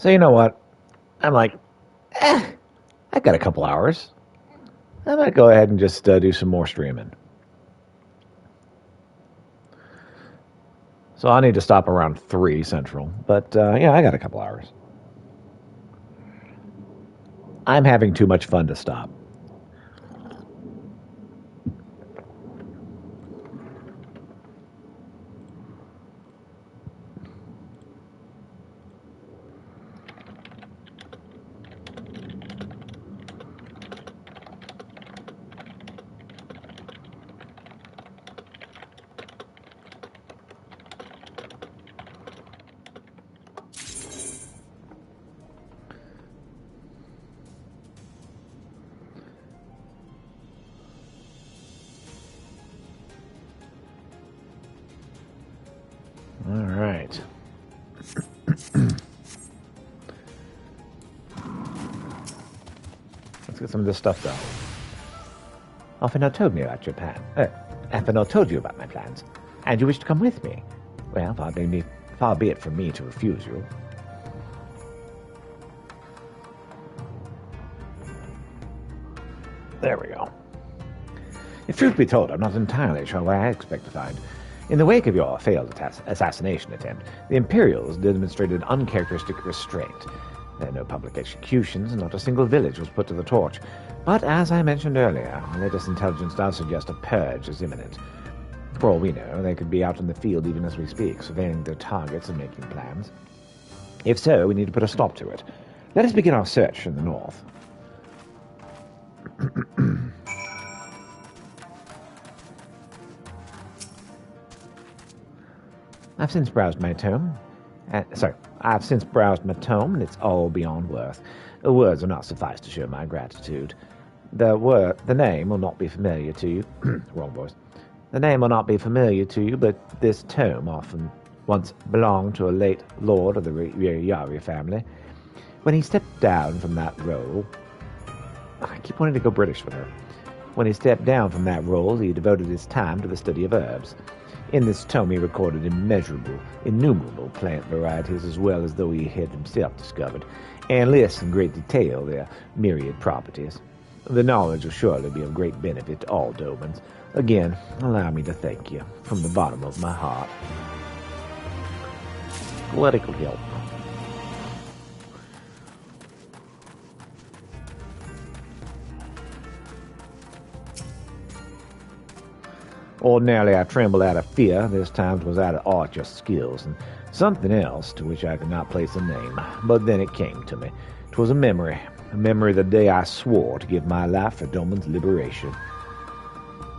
So you know what? I'm like, I got a couple hours. I might go ahead and just do some more streaming. So I need to stop around 3 Central. But yeah, I got a couple hours. I'm having too much fun to stop. All right. Let's get some of this stuff done. Afinal told me about your plan. Afinal told you about my plans, and you wish to come with me. Well, far be it from me to refuse you. There we go. If truth be told, I'm not entirely sure what I expect to find. In the wake of your failed assassination attempt, the Imperials demonstrated uncharacteristic restraint. There were no public executions, and not a single village was put to the torch. But as I mentioned earlier, the latest intelligence does suggest a purge is imminent. For all we know, they could be out in the field even as we speak, surveying their targets and making plans. If so, we need to put a stop to it. Let us begin our search in the north. I've since browsed my tome. I've since browsed my tome, and it's all beyond worth. The words will not suffice to show my gratitude. The name will not be familiar to you. Wrong voice. The name will not be familiar to you, but this tome once belonged to a late lord of the Yari family. When he stepped down from that role, I keep wanting to go British with her. When he stepped down from that role, he devoted his time to the study of herbs. In this tome he recorded innumerable plant varieties, as well as though he had himself discovered, and lists in great detail their myriad properties. The knowledge will surely be of great benefit to all Domans. Again, allow me to thank you from the bottom of my heart. Political help. Ordinarily, I trembled out of fear. This time it was out of archer skills, and something else to which I could not place a name. But then it came to me. 'Twas a memory of the day I swore to give my life for Doman's liberation.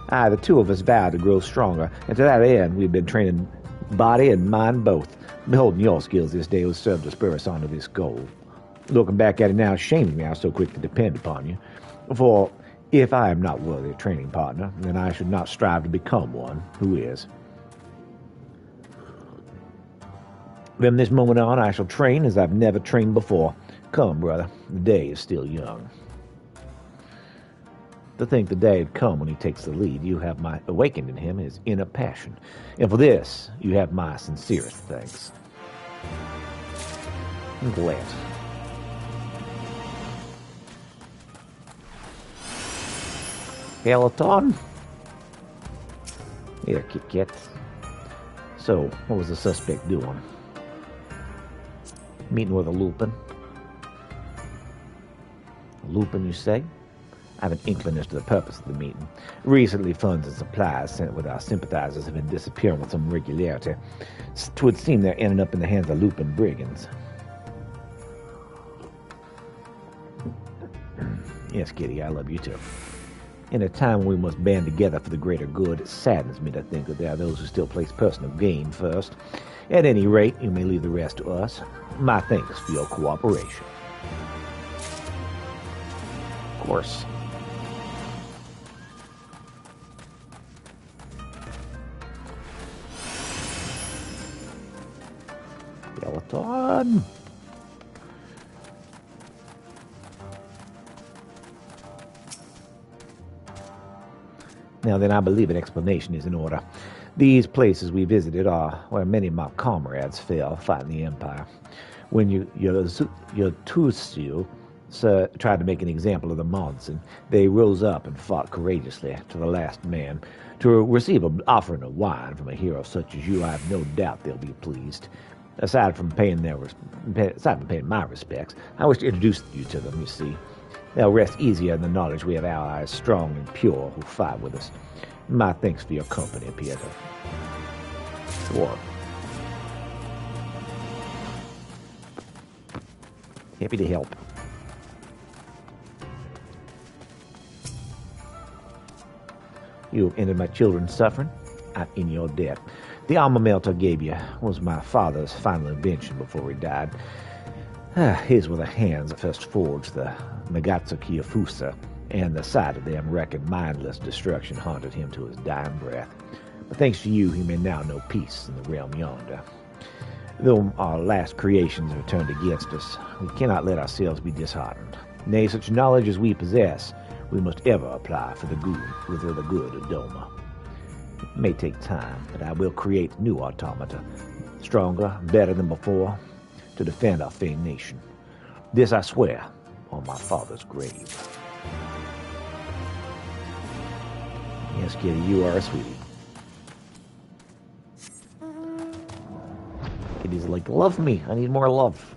The two of us vowed to grow stronger, and to that end we've been training body and mind both. Beholding your skills this day was served to spur us on to this goal. Looking back at it now, it shames me I was so quick to depend upon you. For if I am not worthy of training partner, then I should not strive to become one who is. From this moment on, I shall train as I've never trained before. Come, brother, the day is still young. To think the day had come when he takes the lead, you have awakened in him his inner passion, and for this you have my sincerest thanks. I'm glad. Peloton. Here, Kit Kat. So, what was the suspect doing? Meeting with a Lupin? A Lupin, you say? I have an inkling as to the purpose of the meeting. Recently, funds and supplies sent with our sympathizers have been disappearing with some regularity. It would seem they're ending up in the hands of Lupin brigands. Yes, Kitty, I love you too. In a time when we must band together for the greater good, it saddens me to think that there are those who still place personal gain first. At any rate, you may leave the rest to us. My thanks for your cooperation. Of course. Peloton. Now then, I believe an explanation is in order. These places we visited are where many of my comrades fell fighting the Empire. when your Tusio tried to make an example of the mods, and they rose up and fought courageously to the last man. To receive an offering of wine from a hero such as you, I have no doubt they'll be pleased. Aside from paying my respects, I wish to introduce you to them, you see. They'll rest easier in the knowledge we have allies strong and pure who fight with us. My thanks for your company, Pietro. Sure. Happy to help. You have ended my children's suffering. I'm in your debt. The alma mater I gave you was my father's final invention before he died. His were the hands that first forged the Nagatsuki Fusa, and the sight of them wrecking mindless destruction haunted him to his dying breath. But thanks to you, he may now know peace in the realm yonder. Though our last creations have turned against us, we cannot let ourselves be disheartened. Nay, such knowledge as we possess, we must ever apply for the good of Doma. It may take time, but I will create new automata, stronger, better than before, to defend our famed nation. This I swear on my father's grave. Yes, Kitty, you are a sweetie. Kitty's like, love me. I need more love.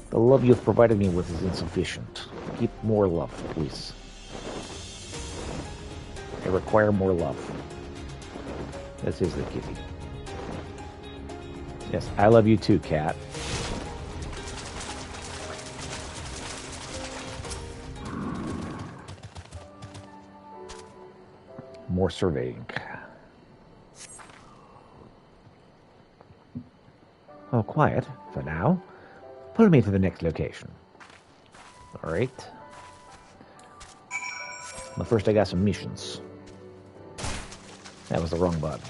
The love you've provided me with is insufficient. Keep more love, please. I require more love. This is the kitty. Yes, I love you too, cat. More surveying. Oh, quiet for now. Pull me to the next location. All right. But first I got some missions. That was the wrong button.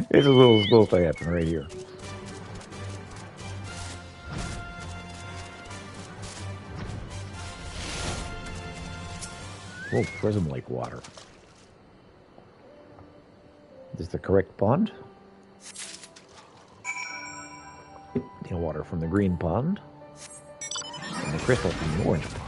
This is what was supposed to happen right here. Oh, Prism Lake water. Is this the correct pond? The water from the green pond. And the crystal from the orange pond.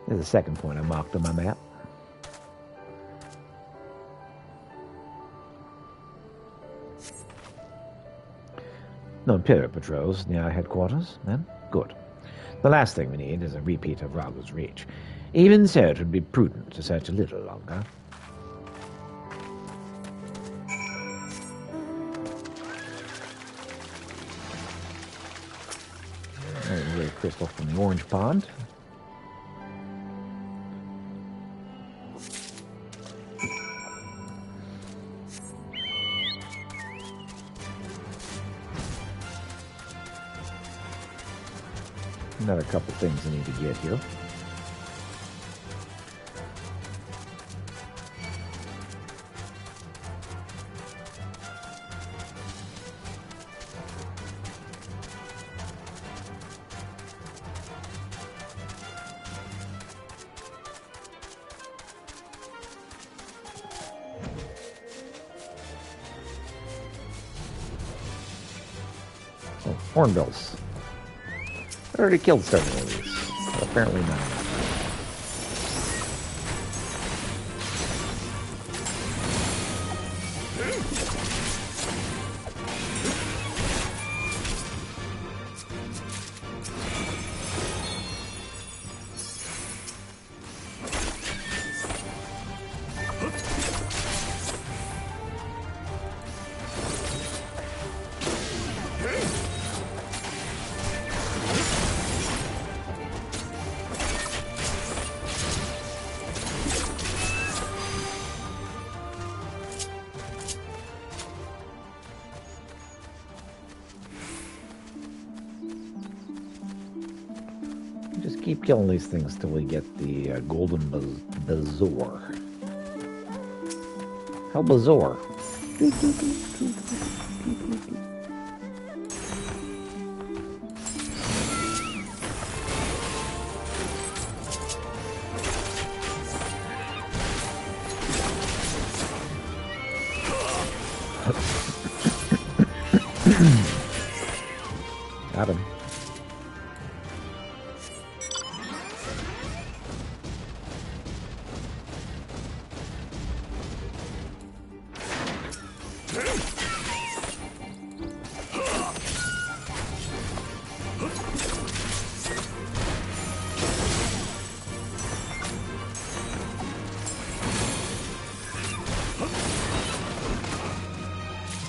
There's the second point I marked on my map. No Imperial patrols near our headquarters, then? Good. The last thing we need is a repeat of Rago's Reach. Even so, it would be prudent to search a little longer. There's a crystal from the orange pond. Another couple things I need to get here. Oh, hornbills. I already killed several of these, but apparently not. Just keep killing these things till we get the golden bazaar. How bizarre. Got him.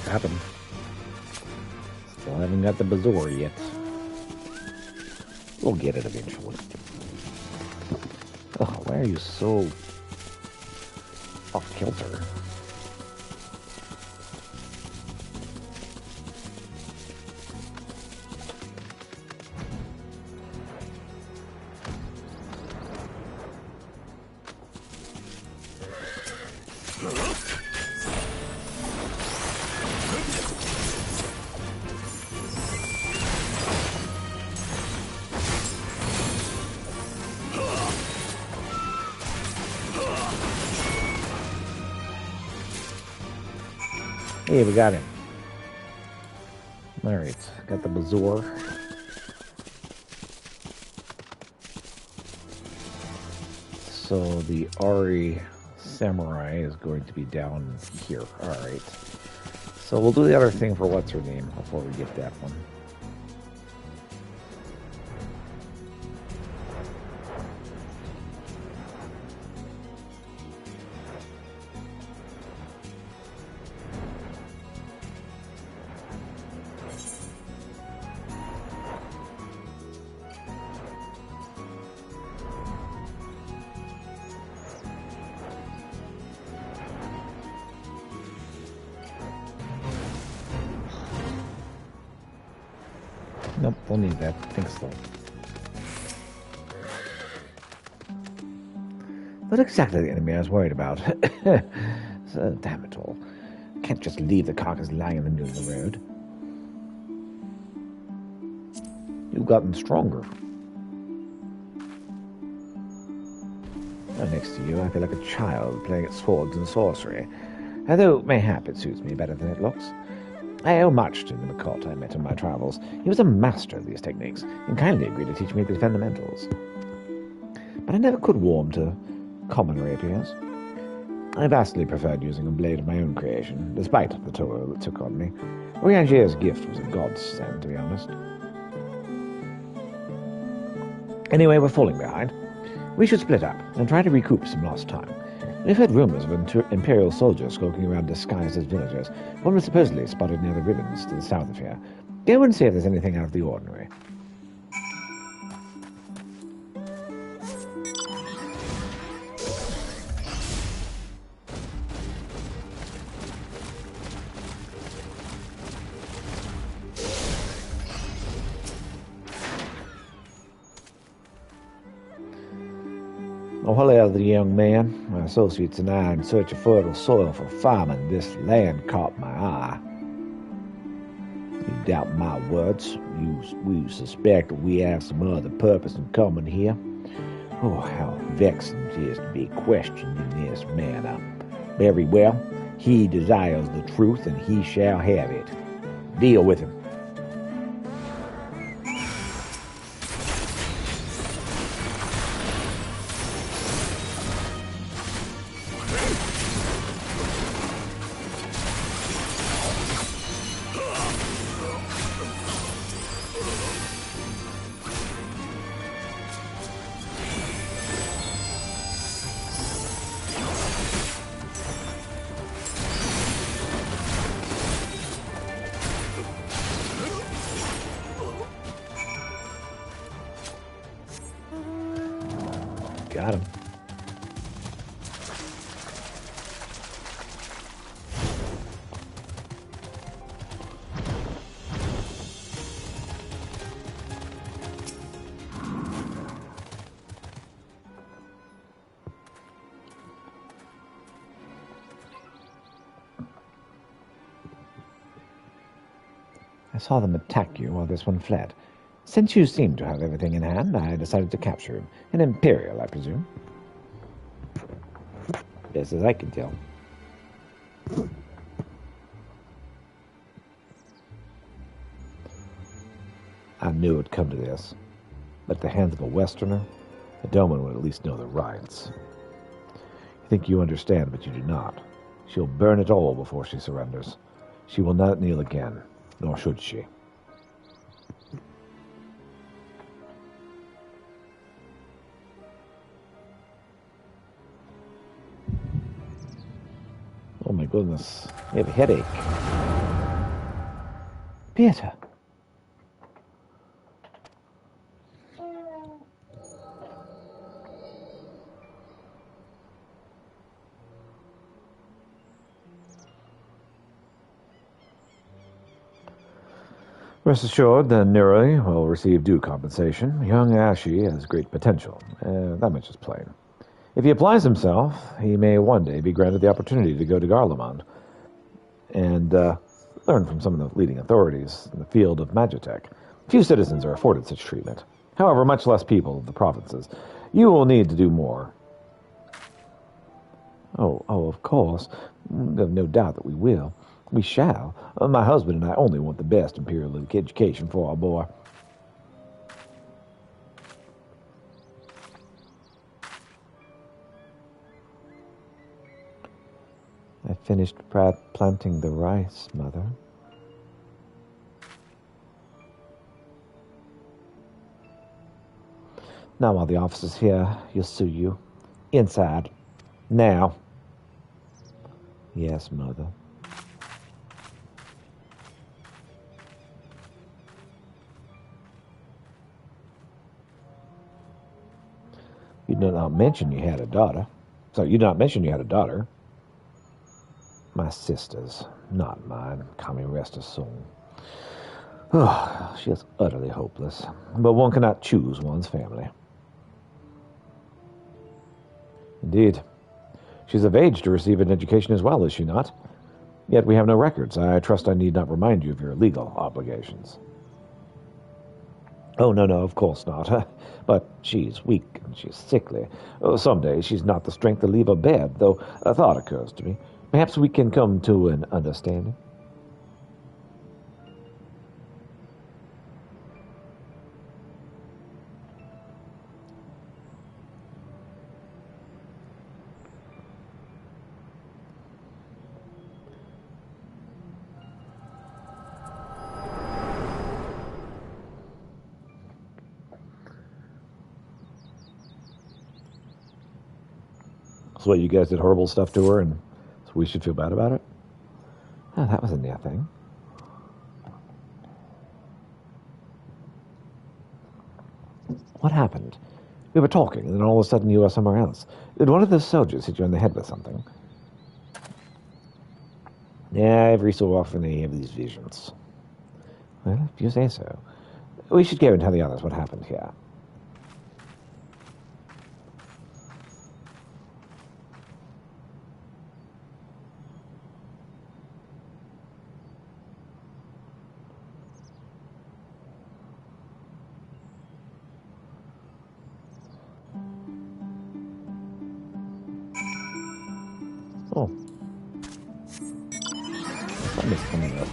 Got him. Still haven't got the Bazaar yet. We'll get it eventually. Oh, why are you so off kilter? Hey, we got him. Alright, got the Bazaar. So the Ari Samurai is going to be down here. Alright. So we'll do the other thing for what's her name before we get that one. Nope, don't need that. Think slow. Not exactly the enemy I was worried about. So, damn it all. Can't just leave the carcass lying in the middle of the road. You've gotten stronger. Well, next to you, I feel like a child playing at swords and sorcery. Although, mayhap it suits me better than it looks. I owe much to the Makot I met in my travels. He was a master of these techniques, and kindly agreed to teach me the fundamentals. But I never could warm to common rapiers. I vastly preferred using a blade of my own creation, despite the toil it took on me. Oriangier's gift was a godsend, to be honest. Anyway, we're falling behind. We should split up and try to recoup some lost time. We've heard rumors of Imperial soldiers skulking around disguised as villagers. One was supposedly spotted near the ribbons to the south of here. Go and see if there's anything out of the ordinary. Oh, hello there, young man. My associates and I, in search of fertile soil for farming, this land caught my eye. You doubt my words. We suspect that we have some other purpose in coming here. Oh, how vexing it is to be questioned in this manner. Very well. He desires the truth, and he shall have it. Deal with him. Got him. I saw them attack you while this one fled. Since you seem to have everything in hand, I decided to capture him. An Imperial, I presume. Yes, as I can tell. I knew it would come to this. But at the hands of a Westerner, a Doman would at least know the rights. You think you understand, but you do not. She'll burn it all before she surrenders. She will not kneel again, nor should she. Oh my goodness, I have a headache. Peter. Rest assured that Neri will receive due compensation. Young Ashi has great potential. That much is plain. If he applies himself, he may one day be granted the opportunity to go to Garlemald and learn from some of the leading authorities in the field of magitech. Few citizens are afforded such treatment. However, much less people of the provinces. You will need to do more. Oh, of course. There's no doubt that we will. We shall. My husband and I only want the best imperial education for our boy. I finished planting the rice, Mother. Now while the officer's here, he'll sue you. Inside. Now. Yes, Mother. You did not mention you had a daughter. My sister's, not mine. Kami rest her soul. Oh, she is utterly hopeless. But one cannot choose one's family. Indeed. She's of age to receive an education as well, is she not? Yet we have no records. I trust I need not remind you of your legal obligations. Oh, no, of course not. But she's weak and she's sickly. Some days she's not the strength to leave her bed, though a thought occurs to me. Perhaps we can come to an understanding. So what, you guys did horrible stuff to her, and so we should feel bad about it? Oh, that was a near thing. What happened? We were talking, and then all of a sudden you were somewhere else. Did one of those soldiers hit you on the head with something? Yeah, every so often they have these visions. Well, if you say so. We should go and tell the others what happened here. Oh. Something's coming up.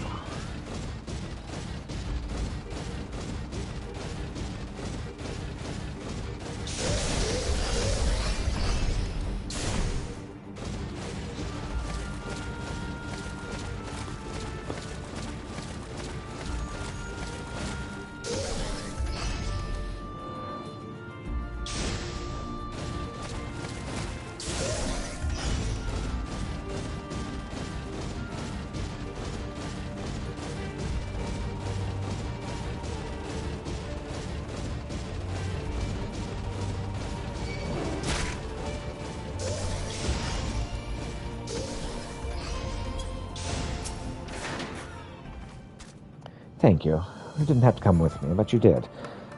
Thank you. You didn't have to come with me, but you did.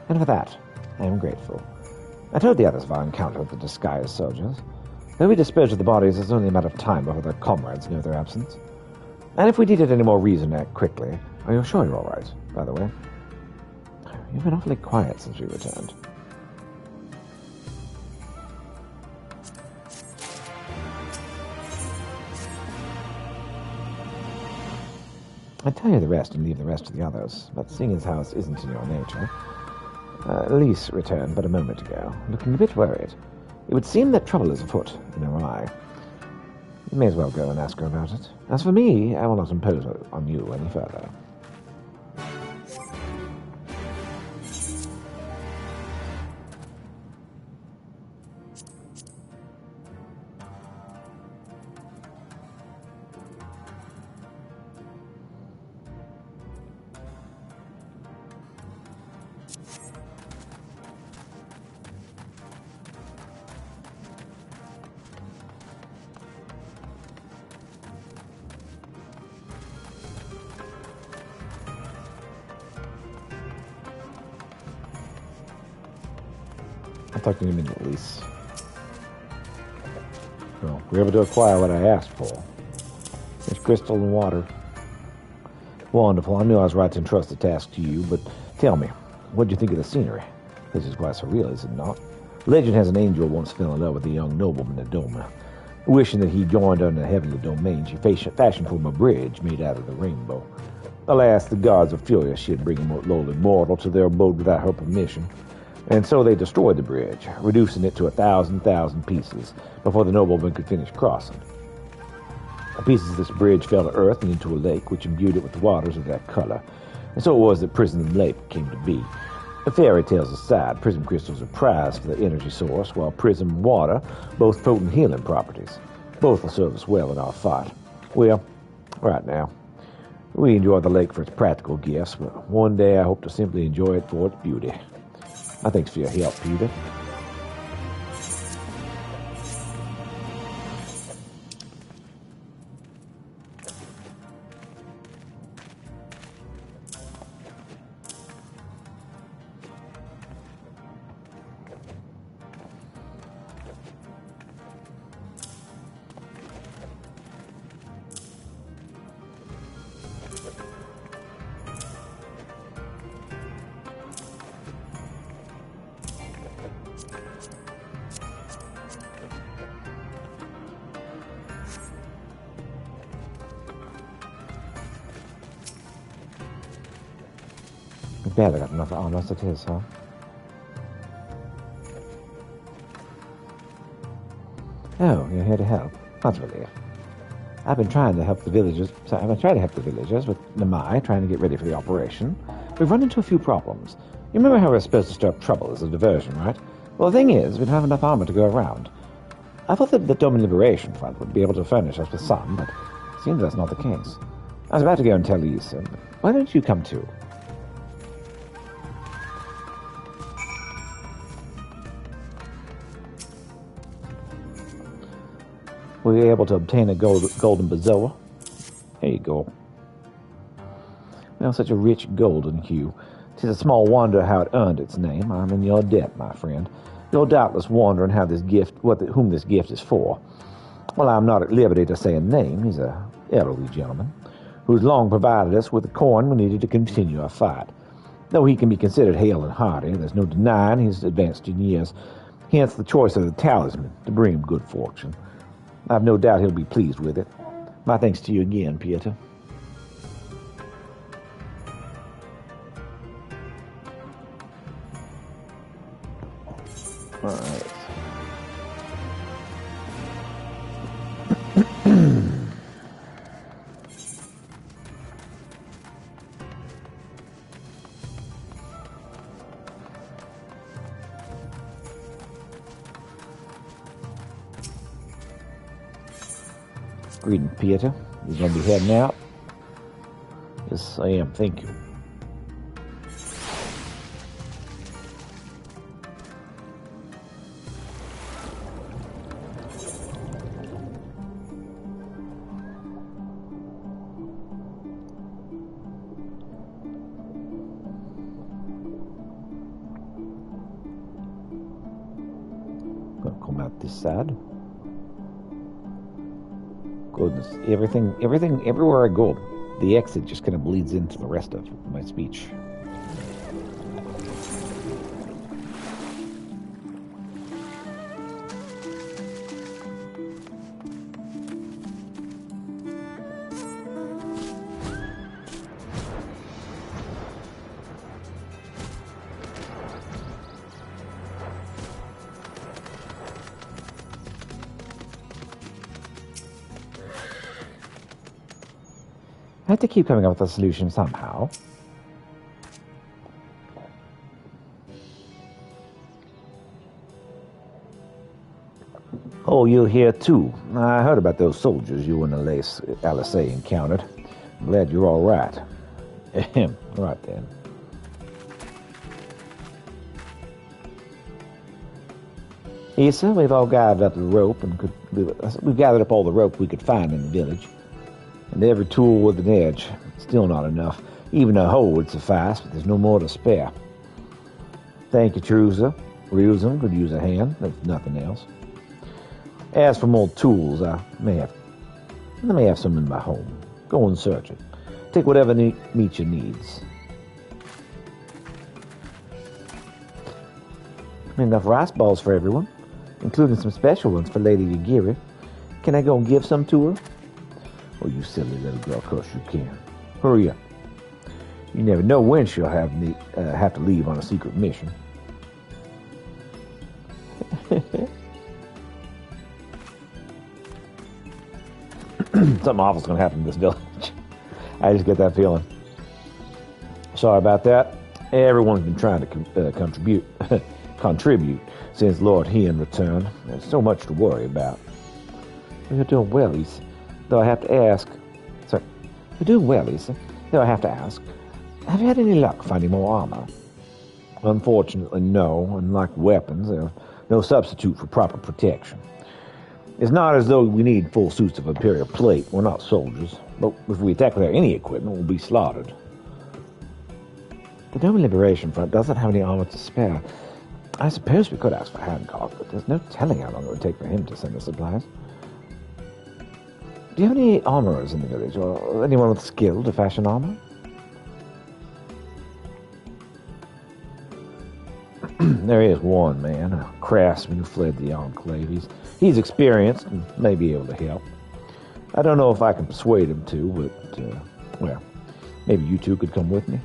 And for that, I am grateful. I told the others of our encounter with the disguised soldiers. Though we dispose of the bodies, it's only a matter of time before their comrades know their absence. And if we needed any more reason to act quickly, are you sure you're all right, by the way? You've been awfully quiet since you returned. I'd tell you the rest and leave the rest to the others, but seeing as how this isn't in your nature... Elise returned but a moment ago, looking a bit worried. It would seem that trouble is afoot in her eye. You may as well go and ask her about it. As for me, I will not impose on you any further. I'll talk to you in a minute, Elise. Well, we're able to acquire what I asked for. There's crystal and water. Wonderful. I knew I was right to entrust the task to you, but tell me, what do you think of the scenery? This is quite surreal, is it not? Legend has an angel once fell in love with a young nobleman in Doma. Wishing that he joined her in the heavenly domain, she fashioned for him a bridge made out of the rainbow. Alas, the gods were furious she'd bring a lowly mortal to their abode without her permission. And so they destroyed the bridge, reducing it to 1,000 pieces before the nobleman could finish crossing. The pieces of this bridge fell to earth and into a lake, which imbued it with waters of that color. And so it was that Prism Lake came to be. The fairy tales aside, prism crystals are prized for their energy source, while prism water both potent healing properties. Both will serve us well in our fight. Well, right now, we enjoy the lake for its practical gifts, but one day I hope to simply enjoy it for its beauty. Thanks for your help, Peter. We barely got enough armor as it is, huh? Oh, you're here to help. That's a relief. I've been trying to help the villagers with Namai, trying to get ready for the operation. We've run into a few problems. You remember how we're supposed to stir up trouble as a diversion, right? Well, the thing is, we don't have enough armor to go around. I thought that the Domin Liberation Front would be able to furnish us with some, but it seems that's not the case. I was about to go and tell Lisa, but why don't you come too? Were you able to obtain a golden bezoar? There you go. Well, such a rich golden hue. 'Tis a small wonder how it earned its name. I'm in your debt, my friend. You're doubtless wondering how whom this gift is for. Well, I'm not at liberty to say a name. He's an elderly gentleman who's long provided us with the coin we needed to continue our fight. Though he can be considered hale and hearty, there's no denying he's advanced in years. Hence the choice of the talisman to bring him good fortune. I've no doubt he'll be pleased with it. My thanks to you again, Pieter. All right. Greeting, Pieter. You're going to be heading out? Yes, I am. Thank you. Gonna come out this side. Goodness, everywhere I go, the exit just kind of bleeds into the rest of my speech. I have to keep coming up with a solution somehow. Oh, you're here too. I heard about those soldiers you and Alice encountered. I'm glad you're all right. Right then. Issa, we've all gathered up the rope we've gathered up all the rope we could find in the village. And every tool with an edge. Still not enough. Even a hoe would suffice, but there's no more to spare. Thank you, Truza. Reusum could use a hand, if nothing else. As for more tools, I may have some in my home. Go and search it. Take whatever meets your needs. Enough rice balls for everyone, including some special ones for Lady Yagiri. Can I go and give some to her? Oh, you silly little girl, of course you can. Hurry up. You never know when she'll have to leave on a secret mission. Something awful's going to happen in this village. I just get that feeling. Sorry about that. Everyone's been trying to contribute since Lord Hean returned. There's so much to worry about. You're doing well, Lisa. Though I have to ask... Sorry. You're doing well, Lisa. Though I have to ask, have you had any luck finding more armor? Unfortunately, no. Unlike weapons, there's no substitute for proper protection. It's not as though we need full suits of Imperial plate. We're not soldiers. But if we attack without any equipment, we'll be slaughtered. The Dome Liberation Front doesn't have any armor to spare. I suppose we could ask for Hancock, but there's no telling how long it would take for him to send us supplies. Do you have any armorers in the village, or anyone with skill to fashion armor? There is one man, a craftsman who fled the Enclave. He's experienced and may be able to help. I don't know if I can persuade him to, but, well, maybe you two could come with me.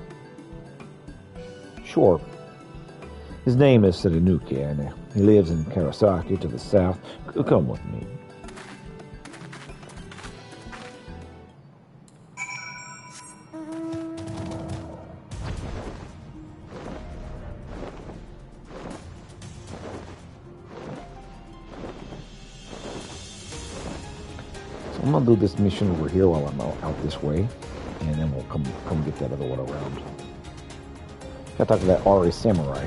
Sure. His name is Sadanuki, and he lives in Karasaki to the south. Come with me. I'm gonna do this mission over here while I'm out this way, and then we'll come get that other one around. Gotta talk to that Ari Samurai.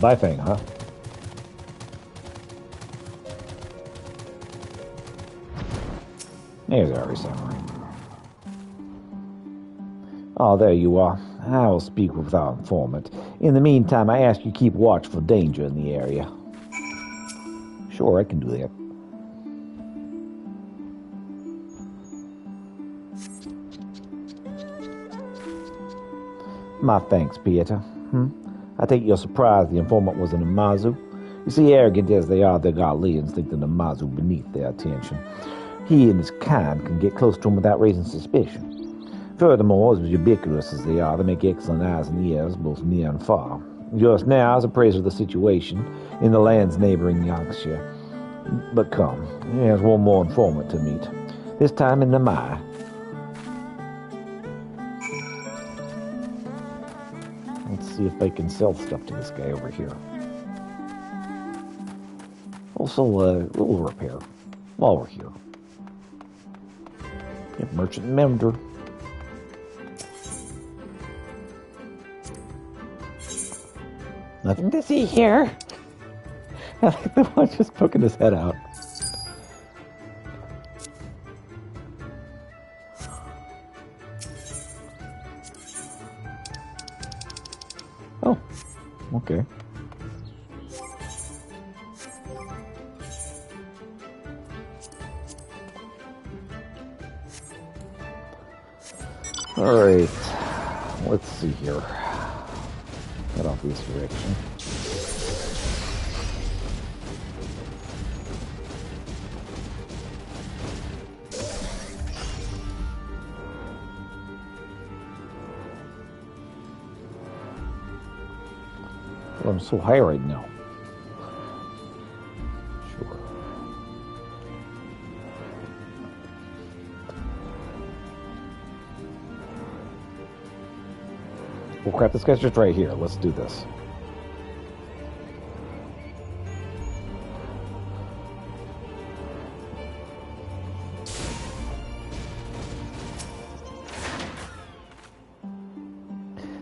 Bifang, huh? There's Ari Samurai. Oh, there you are. I will speak with our informant. In the meantime, I ask you keep watch for danger in the area. Sure, I can do that. My thanks, Pieter. I take your surprise the informant was an Amazu. You see, arrogant as they are, the Galileans think the Amazu beneath their attention. He and his kind can get close to him without raising suspicion. Furthermore, as ubiquitous as they are, they make excellent eyes and ears, both near and far. Just now, as appraiser of the situation in the lands neighboring Yorkshire. But come, there's one more informant to meet. This time in Namai. Let's see if they can sell stuff to this guy over here. Also, a little repair while we're here. Yep, merchant member. Nothing to see here. I like the one just poking his head out. Oh, okay. Alright, let's see here. Head off this direction. Well, I'm so high right now. Sure. Oh crap, this guy's just right here. Let's do this.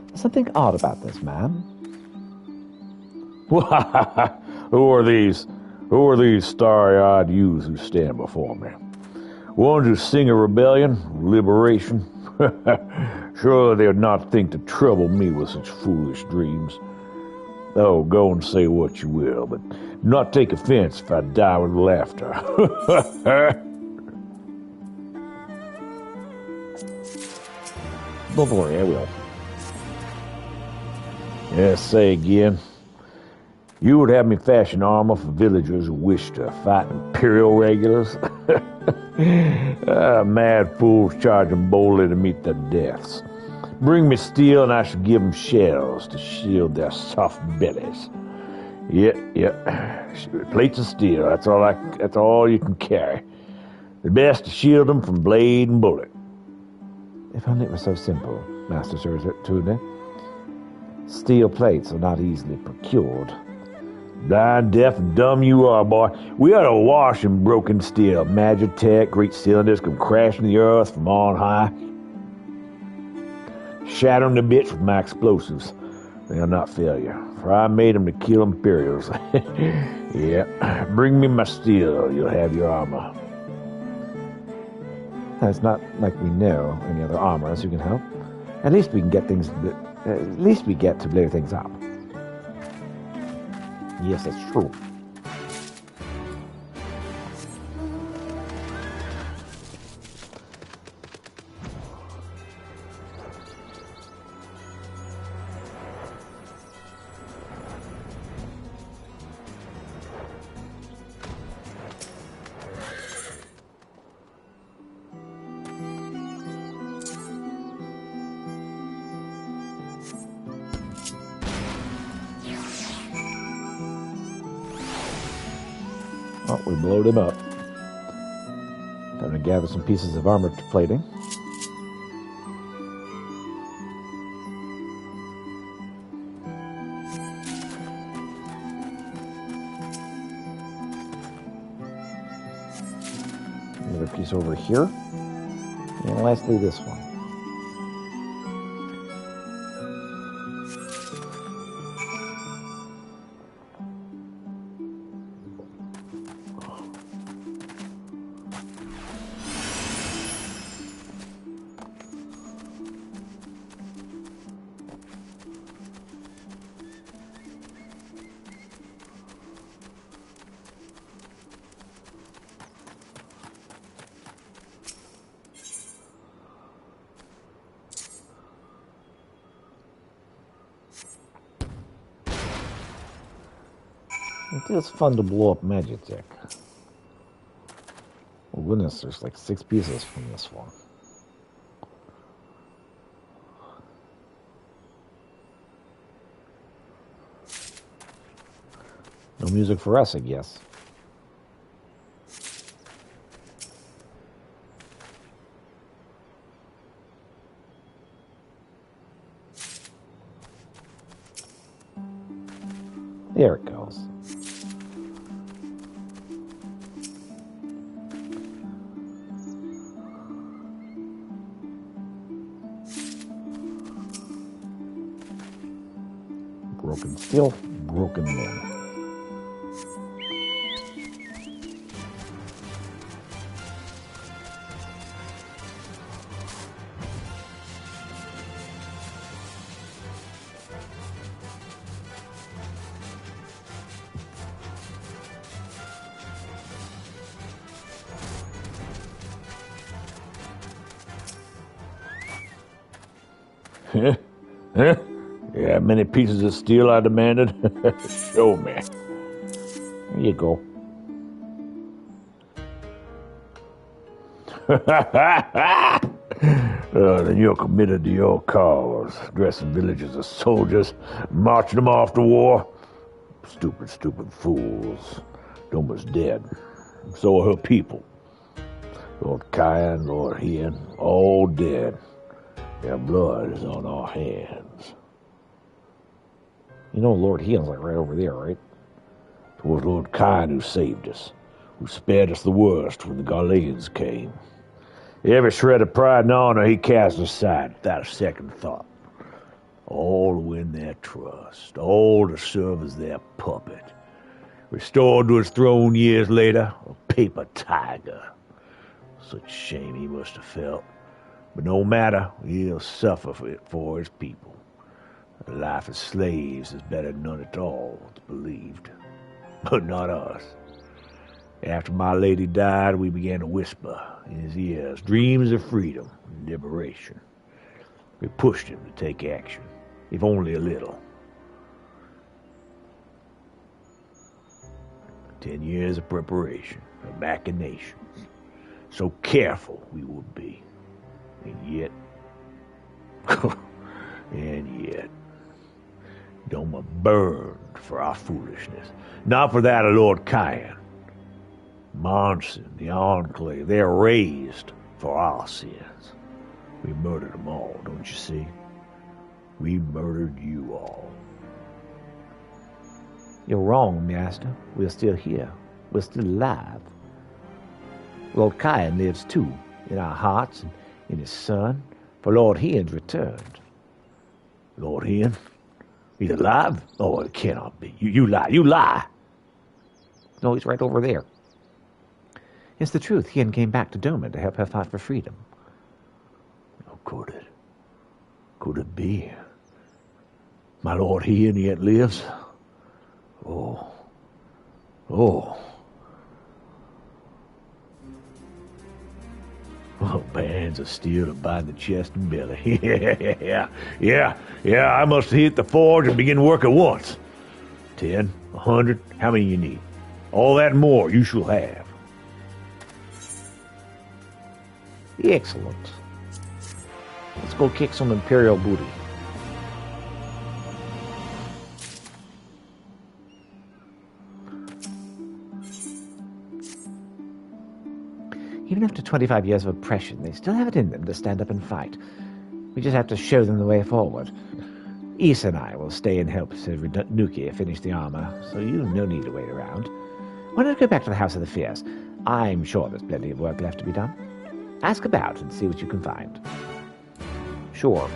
There's something odd about this man. Who are these? Who are these starry-eyed youths who stand before me? Ones who sing of rebellion, liberation? Surely they would not think to trouble me with such foolish dreams. Oh, go and say what you will, but do not take offense if I die with laughter. Don't worry, I will. Yes, say again. You would have me fashion armor for villagers who wish to fight imperial regulars? Mad fools charging boldly to meet their deaths. Bring me steel and I shall give them shells to shield their soft bellies. Yep. Plates of steel, that's all you can carry. The best to shield them from blade and bullet. If only it were so simple, Master Sir Tudor. Steel plates are not easily procured. Blind, deaf, and dumb you are, boy. We ought to wash in broken steel. Magitech, great cylinders come crashing to the earth from on high. Shatter them to bits with my explosives. They'll not fail you, for I made them to kill Imperials. Yeah, bring me my steel, you'll have your armor. It's not like we know any other armorers who can help. At least we can get things. At least we get to blow things up. Yes, that's true. Oh, we blowed him up. Time to gather some pieces of armor plating. Another piece over here. And lastly, this one. It is fun to blow up Magitech. Oh goodness, there's like 6 pieces from this one. No music for us, I guess. There it goes. Broken steel, broken men. Huh? Huh? Yeah, many pieces of steel I demanded? Show me. Here you go. Then you're committed to your cause, dressing villagers as soldiers, marching them off to war. Stupid, stupid fools. Doma's dead. So are her people. Lord Kyan, Lord Hien, all dead. Their blood is on our hands. You know Lord Hien's like right over there, right? It was Lord Kyan who saved us, who spared us the worst when the Garleans came. Every shred of pride and honor he cast aside without a second thought. All to win their trust, all to serve as their puppet. Restored to his throne years later, a paper tiger. Such shame he must have felt. But no matter, he'll suffer for his people. A life as slaves is better than none at all, it's believed. But not us. After my lady died, we began to whisper in his ears dreams of freedom and liberation. We pushed him to take action, if only a little. 10 years of preparation, of machinations. So careful we would be. And yet, Doma burned for our foolishness. Not for that of Lord Kyan. Monson, the Enclave, they're raised for our sins. We murdered them all, don't you see? We murdered you all. You're wrong, Master. We're still here. We're still alive. Lord Kyan lives too, in our hearts and in his son, for Lord Hien's returned. Lord Hien? He's alive? Oh, it cannot be. You lie, you lie! No, he's right over there. It's the truth. Hien came back to Doma to help her fight for freedom. How could it? Could it be? My Lord Hien yet lives? Oh. Oh, bands of steel to bind the chest and belly. Yeah, I must hit the forge and begin work at once. 10, 100, how many you need? All that and more you shall have. Excellent. Let's go kick some Imperial booty. Even after 25 years of oppression, they still have it in them to stand up and fight. We just have to show them the way forward. Issa and I will stay and help Nuki finish the armor, so you've no need to wait around. Why not go back to the House of the Fierce? I'm sure there's plenty of work left to be done. Ask about and see what you can find. Sure.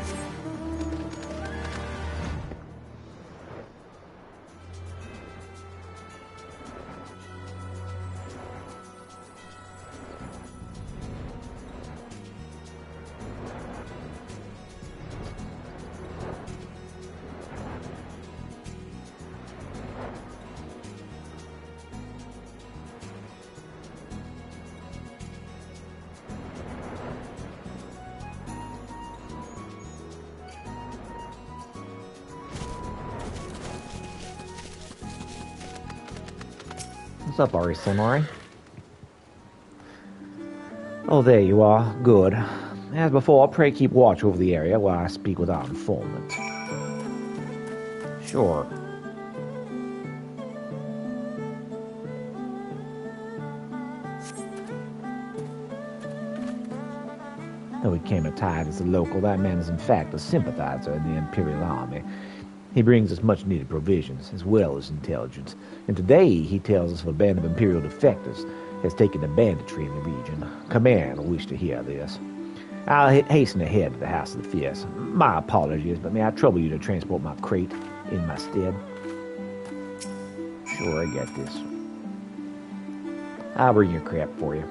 What's up, Ari Sonori? Oh, there you are. Good. As before, pray keep watch over the area while I speak with our informant. Sure. Though he came attired as a local, that man is in fact a sympathizer in the Imperial Army. He brings us much-needed provisions, as well as intelligence. And today, he tells us of a band of Imperial defectors has taken to banditry in the region. Command will wish to hear this. I'll hasten ahead to the House of the Fierce. My apologies, but may I trouble you to transport my crate in my stead? Sure, I got this. I'll bring your crap for you.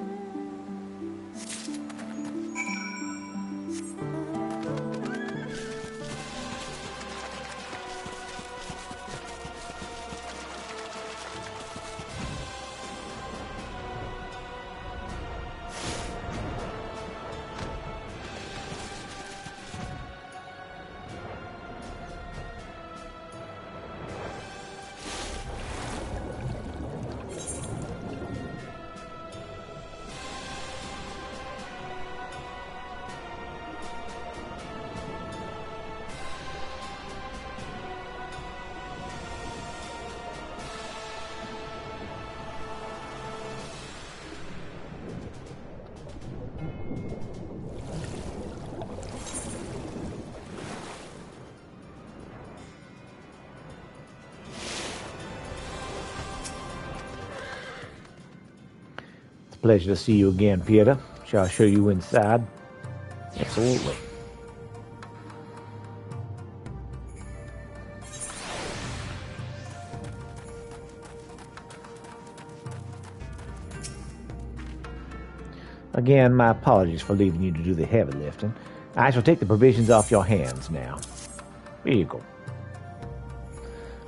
Pleasure to see you again, Peter. Shall I show you inside? Absolutely. Again, my apologies for leaving you to do the heavy lifting. I shall take the provisions off your hands now. Here you go.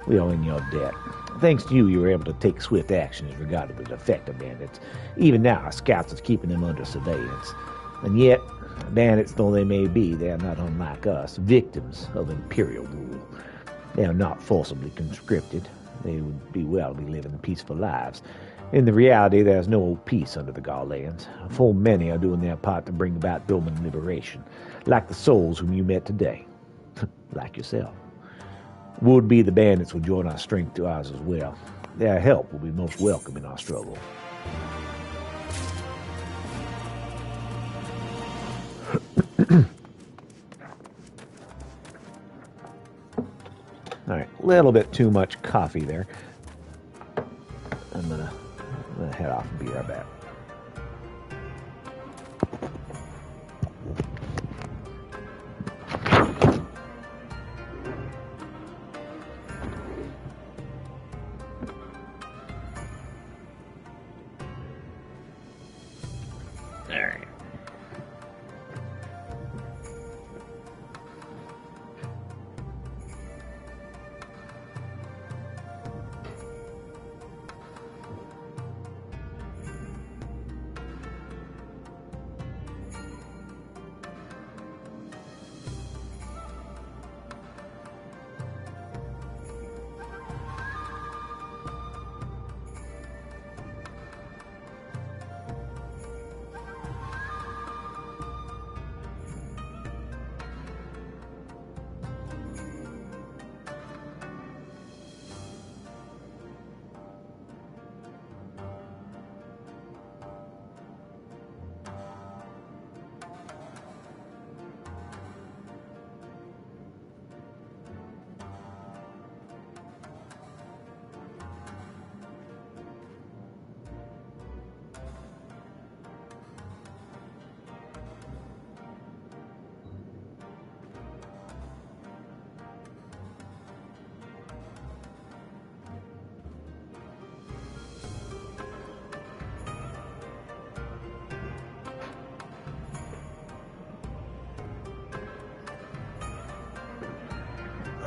We are in your debt. Thanks to you, were able to take swift action as regarded the defective bandits. Even now, our scouts are keeping them under surveillance. And yet, bandits though they may be, they are not unlike us, victims of imperial rule. They are not forcibly conscripted. They would be well to be living peaceful lives. In the reality, there is no peace under the Garlands. Full many are doing their part to bring about Billman liberation, like the souls whom you met today, like yourself. Would be the bandits will join our strength to ours as well. Their help will be most welcome in our struggle. All right, a little bit too much coffee there. I'm gonna head off and be right back. All right.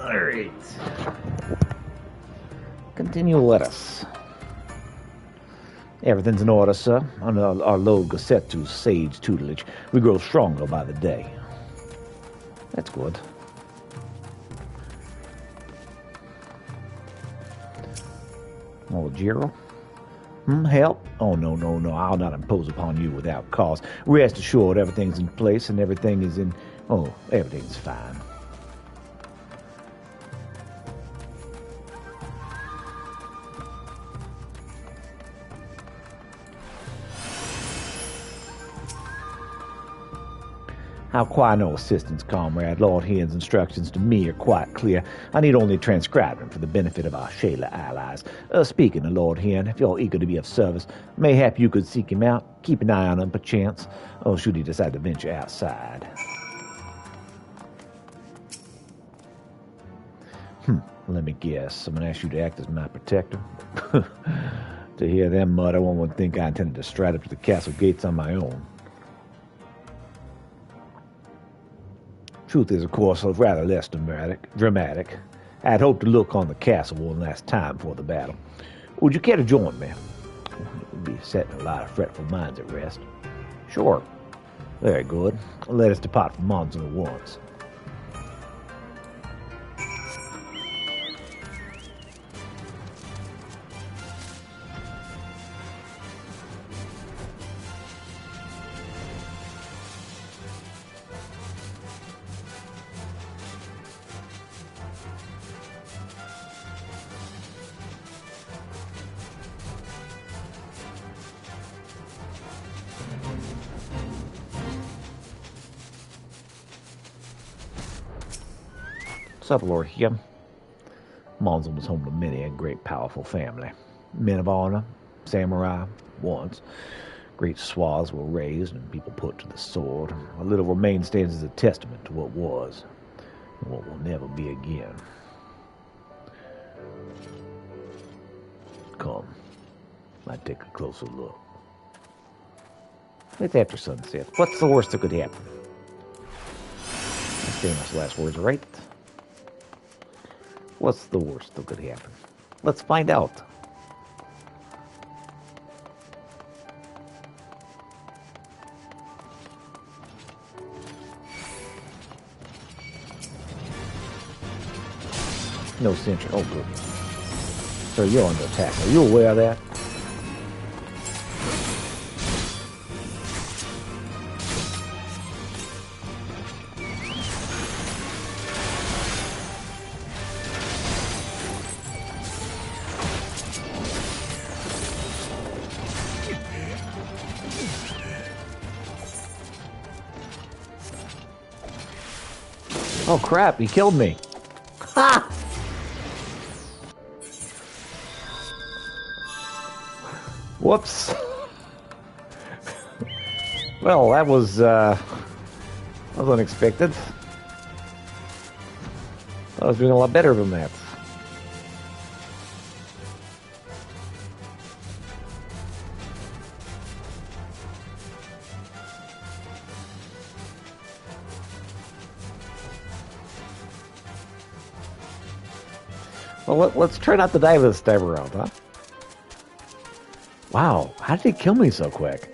All right. Continue with us. Everything's in order, sir. Under our Lord Gossetu's sage tutelage, we grow stronger by the day. That's good. Oh, Gerald? Help? Oh, no. I'll not impose upon you without cause. Rest assured, everything's in place and everything is in... Oh, everything's fine. I'll require no assistance, comrade. Lord Hian's instructions to me are quite clear. I need only transcribe them for the benefit of our Shayla allies. Speaking of Lord Hian, if you're eager to be of service, mayhap you could seek him out, keep an eye on him perchance, or should he decide to venture outside. Let me guess. Someone asked you to act as my protector? To hear them mutter, one would think I intended to stride up to the castle gates on my own. Truth is, of course, rather less dramatic. I'd hoped to look on the castle one last time before the battle. Would you care to join me? It would be setting a lot of fretful minds at rest. Sure. Very good. Let us depart from Monson at once. What's up, Lord Hian? Monson was home to many a great powerful family. Men of honor, samurai, once. Great swaths were razed and people put to the sword. What little remains stands as a testament to what was and what will never be again. Come, might take a closer look. It's after sunset. What's the worst that could happen? That's famous last words, right? What's the worst that could happen? Let's find out. No sentry. Oh, good. So you're under attack. Are you aware of that? Oh crap, he killed me. Ha! Whoops. Well, that was unexpected. I was doing a lot better than that. Well, let's try not to die this time around, huh? Wow, how did he kill me so quick?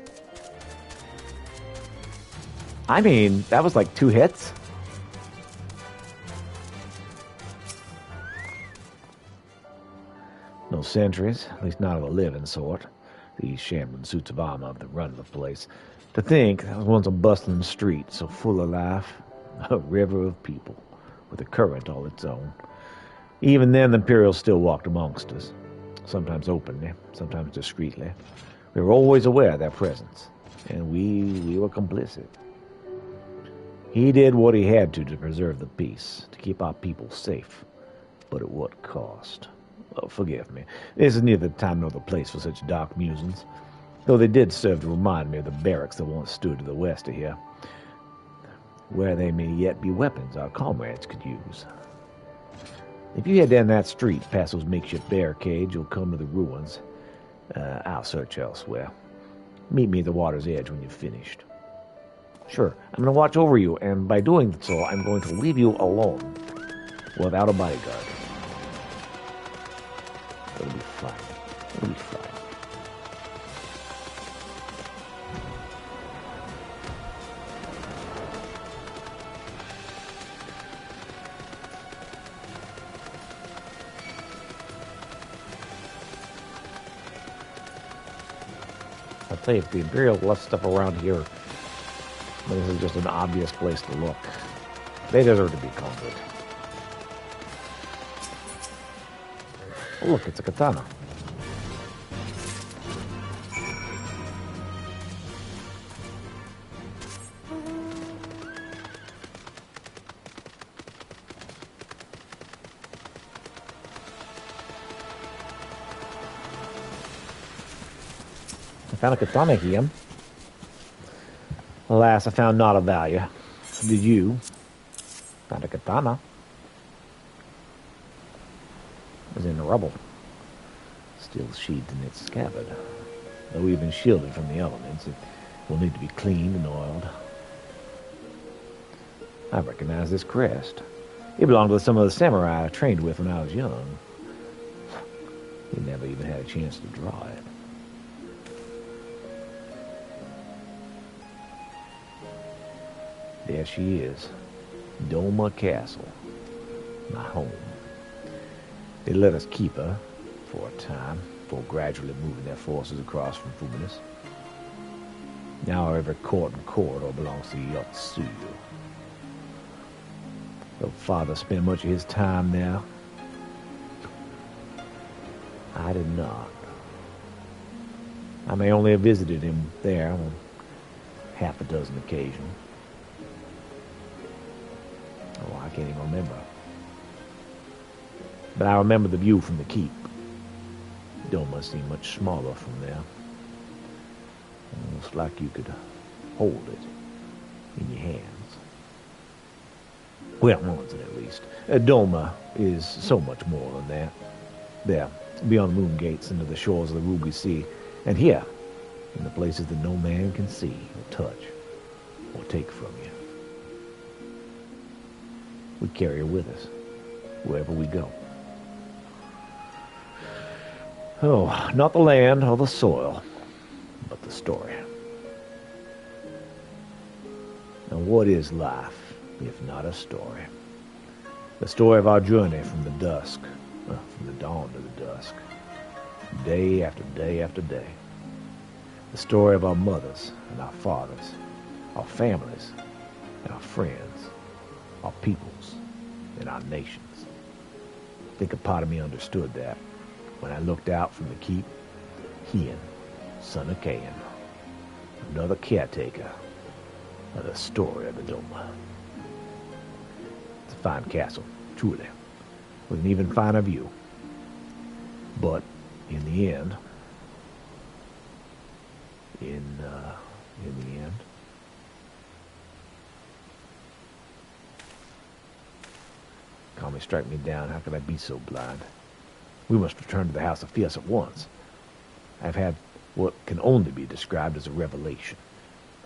I mean, that was like 2 hits. No sentries, at least not of a living sort. These shambling suits of armor that run the place. To think that was once a bustling street so full of life, a river of people with a current all its own. Even then, the Imperials still walked amongst us, sometimes openly, sometimes discreetly. We were always aware of their presence, and we were complicit. He did what he had to preserve the peace, to keep our people safe, but at what cost? Oh, forgive me. This is neither the time nor the place for such dark musings, though they did serve to remind me of the barracks that once stood to the west of here, where there may yet be weapons our comrades could use. If you head down that street, past those makeshift barricades, you'll come to the ruins. I'll search elsewhere. Meet me at the water's edge when you've finished. Sure, I'm going to watch over you, and by doing so, I'm going to leave you alone, without a bodyguard. It'll be fine. It'll be fine. I'll tell you, if the Imperial left stuff around here, this is just an obvious place to look. They deserve to be conquered. Oh, look, it's a katana. I found a katana here. Alas, I found not of value. Did you? Found a katana. It was in the rubble. Still sheathed in its scabbard. Though we've been shielded from the elements, it will need to be cleaned and oiled. I recognize this crest. It belonged to some of the samurai I trained with when I was young. He never even had a chance to draw it. There she is, Doma Castle, my home. They let us keep her for a time, before gradually moving their forces across from Fuminis. Now every court and corridor belongs to Yotsuyu. Though father spent much of his time there, I did not. I may only have visited him there on half a dozen occasions. Oh, I can't even remember. But I remember the view from the keep. Doma seemed much smaller from there. Almost like you could hold it in your hands. Well, once at least. Doma is so much more than that. There, beyond the moon gates into the shores of the Ruby Sea, and here, in the places that no man can see or touch or take from you. We carry her with us, wherever we go. Oh, not the land or the soil, but the story. Now, what is life, if not a story? The story of our journey from the dusk, from the dawn to the dusk, day after day after day. The story of our mothers and our fathers, our families and our friends, our peoples and our nations. I think a part of me understood that when I looked out from the keep, Hien, son of Cain, another caretaker of the story of the Doma. It's a fine castle, truly, with an even finer view. But in the end, in the end, Kami strike me down. How could I be so blind? We must return to the House of Fierce at once. I've had what can only be described as a revelation.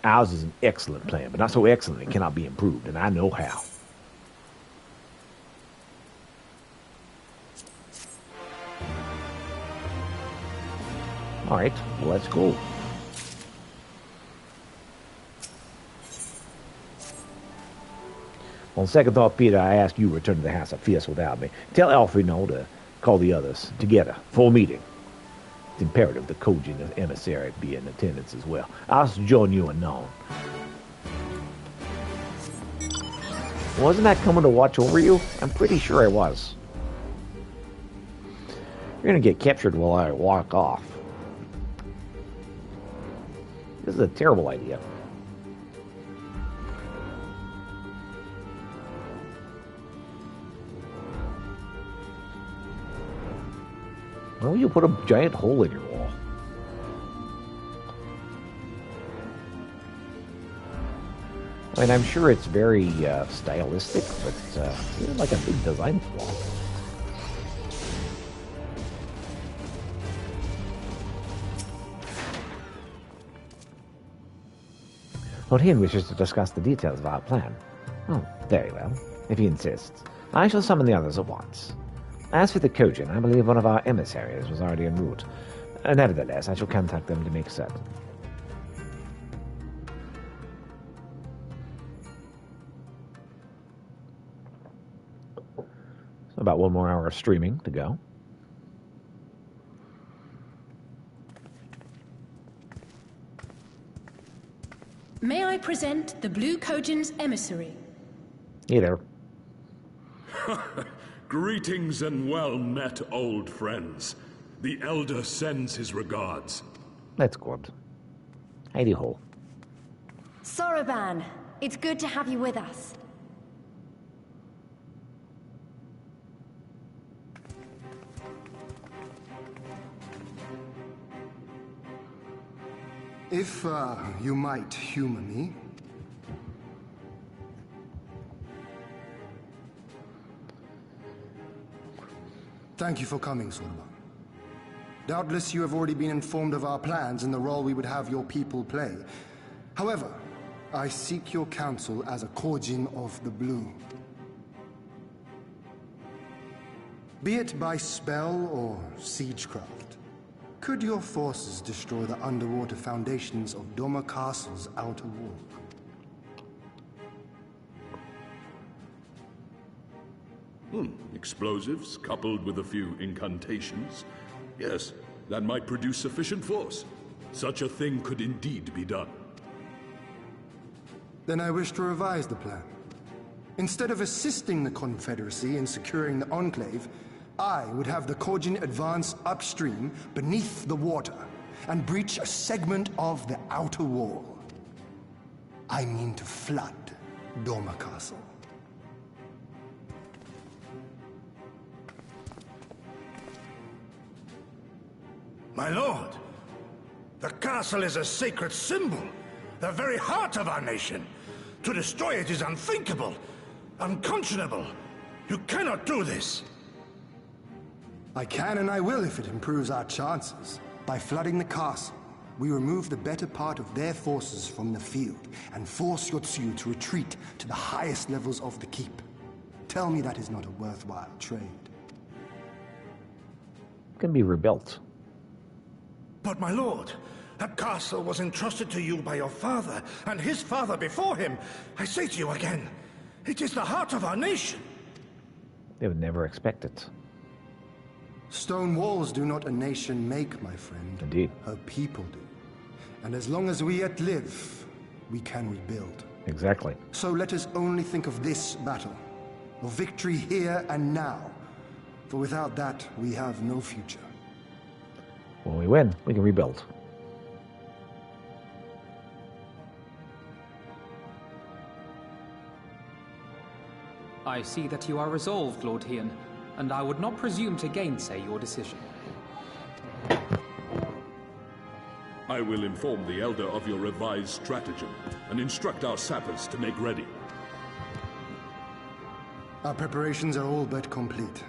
Ours is an excellent plan, but not so excellent it cannot be improved, and I know how. All right, let's go. On second thought, Peter, I ask you to return to the House of Fierce without me. Tell Alfrino to call the others together for a meeting. It's imperative the Kojin emissary be in attendance as well. I'll join you anon. Wasn't that coming to watch over you? I'm pretty sure I was. You're going to get captured while I walk off. This is a terrible idea. Why don't you put a giant hole in your wall? I mean, I'm sure it's very stylistic, but it's like a big design flaw. Lord Hien wishes to discuss the details of our plan. Oh, very well, if he insists. I shall summon the others at once. As for the Kojin, I believe one of our emissaries was already en route. Nevertheless, I shall contact them to make certain. So about 1 more hour of streaming to go. May I present the Blue Kojin's emissary? Hey there. Greetings and well met, old friends. The Elder sends his regards. That's good. Heidi ho. Soroban, it's good to have you with us. If, you might humor me. Thank you for coming, Soroban. Doubtless you have already been informed of our plans and the role we would have your people play. However, I seek your counsel as a Kojin of the Blue. Be it by spell or siegecraft, could your forces destroy the underwater foundations of Doma Castle's outer wall? Explosives coupled with a few incantations. Yes, that might produce sufficient force. Such a thing could indeed be done. Then I wish to revise the plan. Instead of assisting the Confederacy in securing the Enclave, I would have the Kojin advance upstream beneath the water and breach a segment of the outer wall. I mean to flood Doma Castle. My lord, The castle is a sacred symbol, the very heart of our nation. To destroy it is unthinkable, unconscionable. You cannot do this. I can and I will if it improves our chances. By flooding the castle, we remove the better part of their forces from the field and force Yotsu to retreat to the highest levels of the keep. Tell me that is not a worthwhile trade. Can be rebuilt. But my lord, that castle was entrusted to you by your father, and his father before him. I say to you again, it is the heart of our nation. They would never expect it. Stone walls do not a nation make, my friend. Indeed. Her people do. And as long as we yet live, we can rebuild. Exactly. So let us only think of this battle, of victory here and now. For without that, we have no future. When we win, we can rebuild. I see that you are resolved, Lord Hian, and I would not presume to gainsay your decision. I will inform the Elder of your revised stratagem and instruct our sappers to make ready. Our preparations are all but complete.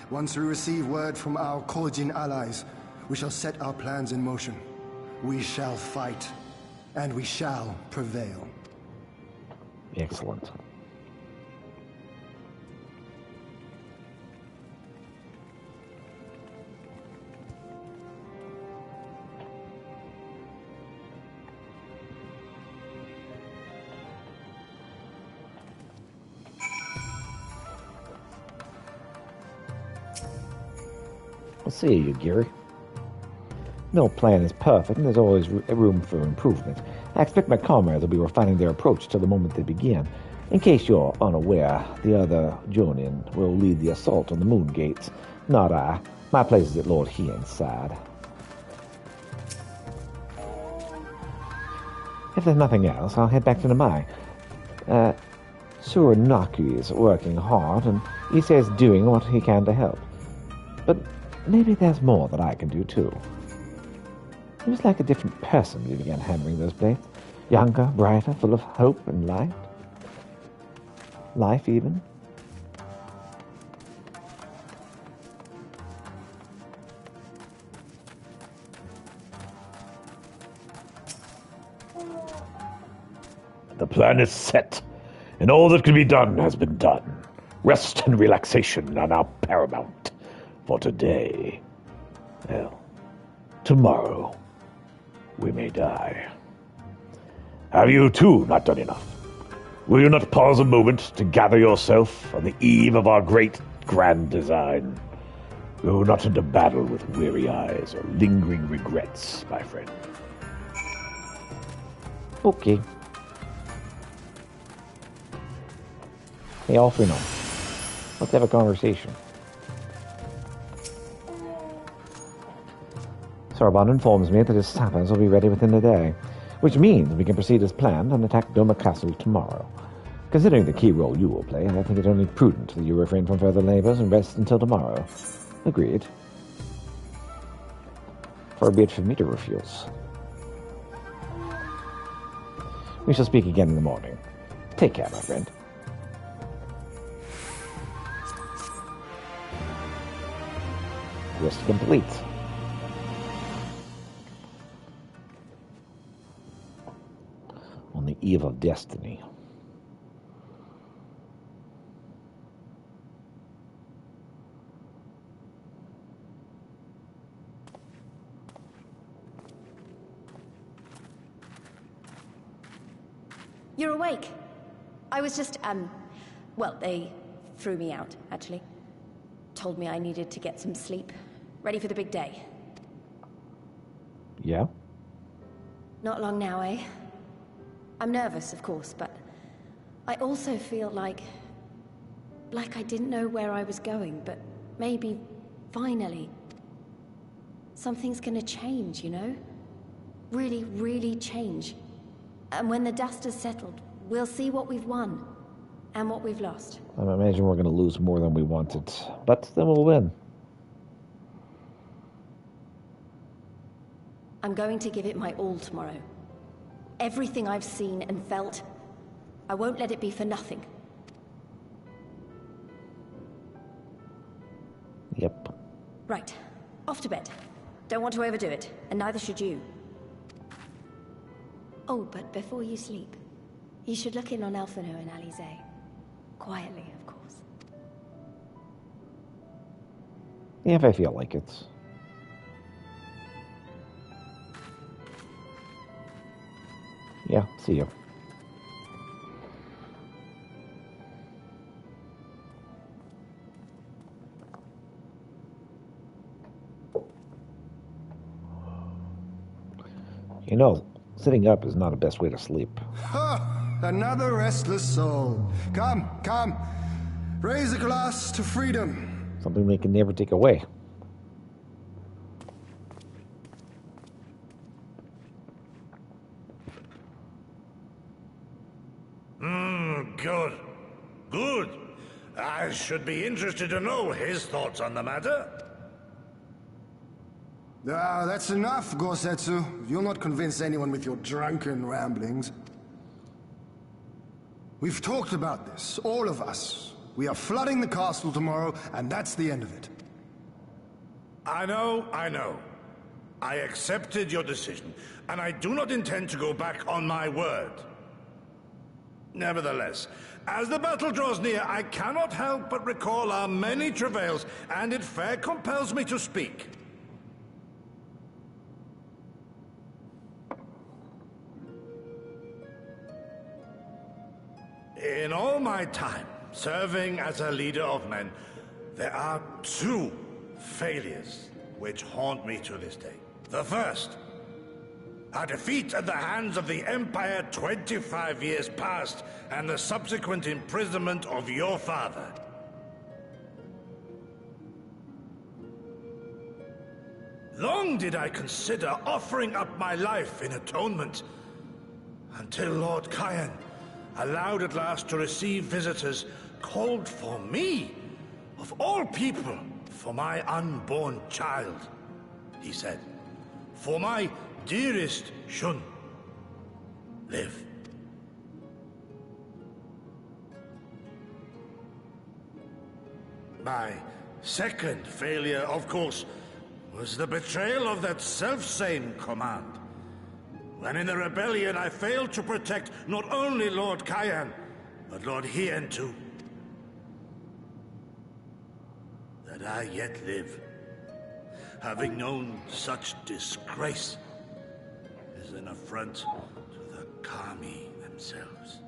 Once we receive word from our Kojin allies, we shall set our plans in motion. We shall fight, and we shall prevail. Excellent. I'll see you, Gary. No plan is perfect, and there's always room for improvement. I expect my comrades will be refining their approach till the moment they begin. In case you're unaware, the other Jonin will lead the assault on the moon gates. Not I. My place is at Lord Hian's side. If there's nothing else, I'll head back to Namai. Suranaki is working hard, and he says doing what he can to help. But maybe there's more that I can do, too. He was like a different person when he began hammering those blades. Younger, brighter, full of hope and light. Life, even. The plan is set, and all that can be done has been done. Rest and relaxation are now paramount. For today, well, tomorrow, we may die. Have you, too, not done enough? Will you not pause a moment to gather yourself on the eve of our great grand design? Go not into battle with weary eyes or lingering regrets, my friend. Okay. Hey, Alfredo. Let's have a conversation. Sarabon informs me that his sappers will be ready within the day, which means we can proceed as planned and attack Doma Castle tomorrow. Considering the key role you will play, I think it only prudent that you refrain from further labors and rest until tomorrow. Agreed. Far be it for me to refuse. We shall speak again in the morning. Take care, my friend. Quest complete. On the eve of destiny. You're awake. I was just, well, they threw me out, actually. Told me I needed to get some sleep. Ready for the big day. Yeah? Not long now, eh? I'm nervous, of course, but I also feel like I didn't know where I was going, but maybe, finally, something's gonna change, you know? Really, really change. And when the dust has settled, we'll see what we've won, and what we've lost. I imagine we're going to lose more than we wanted, but then we'll win. I'm going to give it my all tomorrow. Everything I've seen and felt, I won't let it be for nothing. Yep. Right. Off to bed. Don't want to overdo it, and neither should you. Oh, but before you sleep, you should look in on Elfino and Alize. Quietly, of course. If I feel like it. Yeah, see you. You know, sitting up is not the best way to sleep. Ha! Another restless soul. Come, come. Raise a glass to freedom. Something they can never take away. Good. Good. I should be interested to know his thoughts on the matter. Ah, that's enough, Gosetsu. You'll not convince anyone with your drunken ramblings. We've talked about this, all of us. We are flooding the castle tomorrow, and that's the end of it. I know. I accepted your decision, and I do not intend to go back on my word. Nevertheless, as the battle draws near, I cannot help but recall our many travails, and it fair compels me to speak. In all my time serving as a leader of men, there are two failures which haunt me to this day. The first, a defeat at the hands of the Empire 25 years past, and the subsequent imprisonment of your father. Long did I consider offering up my life in atonement, until Lord Kyan, allowed at last to receive visitors, called for me, of all people, for my unborn child, he said. For my dearest Shun, live. My second failure, of course, was the betrayal of that self-same command. When in the rebellion I failed to protect not only Lord Kyan, but Lord Hien too. That I yet live, having known such disgrace, is an affront to the Kami themselves.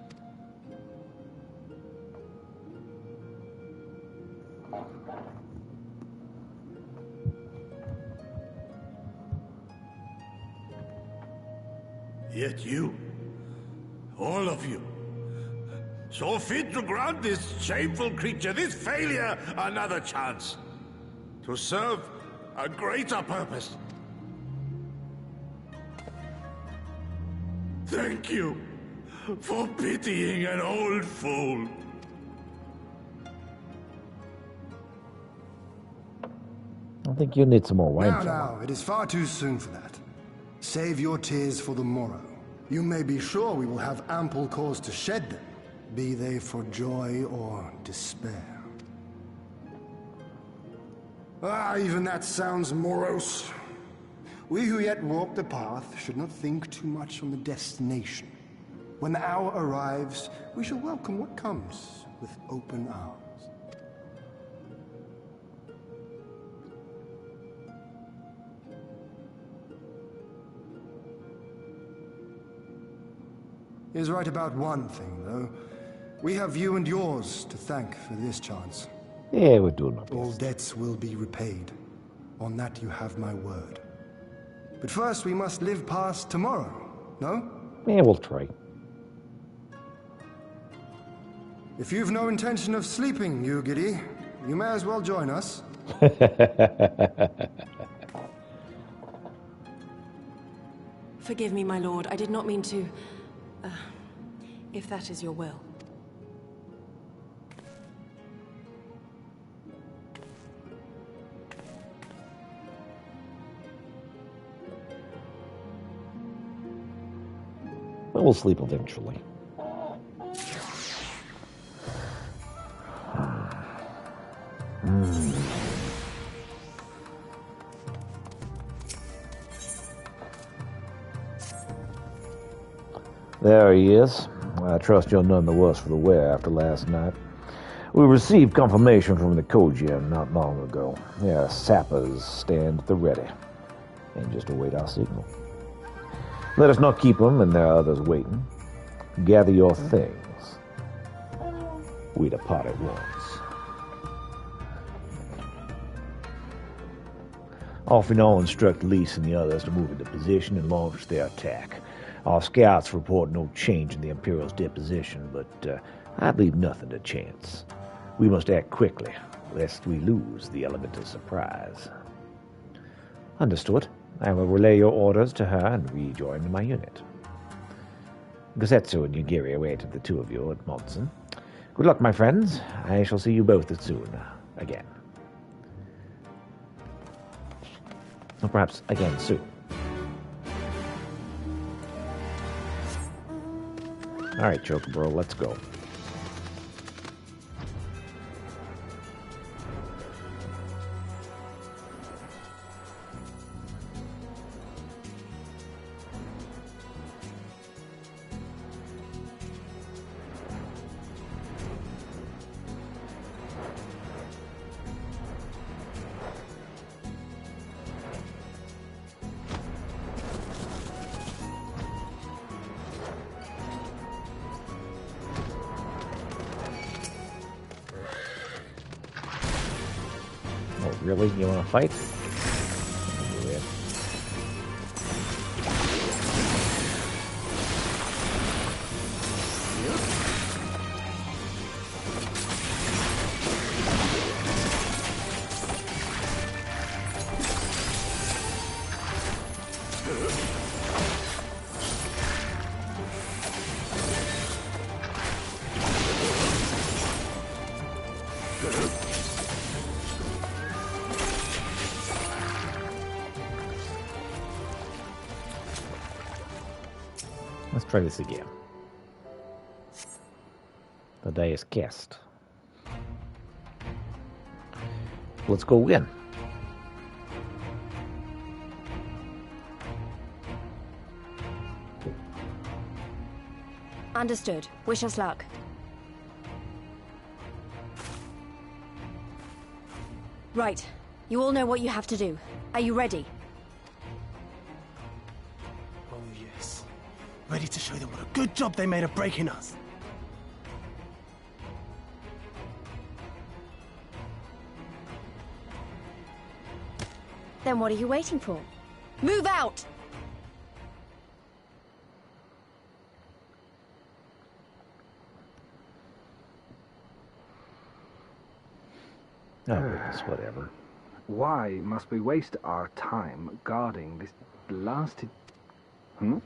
Yet you, all of you, saw fit to grant this shameful creature, this failure, another chance. To serve a greater purpose. Thank you for pitying an old fool. I think you need some more wine. Now, it is far too soon for that. Save your tears for the morrow. You may be sure we will have ample cause to shed them, be they for joy or despair. Ah, even that sounds morose. We who yet walk the path should not think too much on the destination. When the hour arrives, we shall welcome what comes with open arms. He is right about one thing, though. We have you and yours to thank for this chance. Yeah, we're doing our All best. debts will be repaid. On that you have my word. But first we must live past tomorrow, no? Yeah, we'll try. If you've no intention of sleeping, Yugiri, you may as well join us. Forgive me, my lord. I did not mean to... if that is your will. we'll sleep eventually. There he is. I trust you're none the worse for the wear after last night. We received confirmation from the Kojian not long ago. Their sappers stand at the ready and just await our signal. Let us not keep them and there are others waiting. Gather your things. We depart at once. Off and on instruct Lise and the others to move into position and launch their attack. Our scouts report no change in the Imperial's disposition, but I'd leave nothing to chance. We must act quickly, lest we lose the element of surprise. Understood. I will relay your orders to her and rejoin my unit. Gosetsu and Yugiri await the two of you at Monson. Good luck, my friends. I shall see you both soon. Again. Or perhaps again soon. Alright, Chocobro, let's go. Really? You want to fight? Yeah. Let's try this again. The die is cast. Let's go in. Understood. Wish us luck. Right. You all know what you have to do. Are you ready? Oh, yes. Ready to show them what a good job they made of breaking us. Then what are you waiting for? Move out! Oh, goodness, whatever. Why must we waste our time guarding this blasted... Hmm?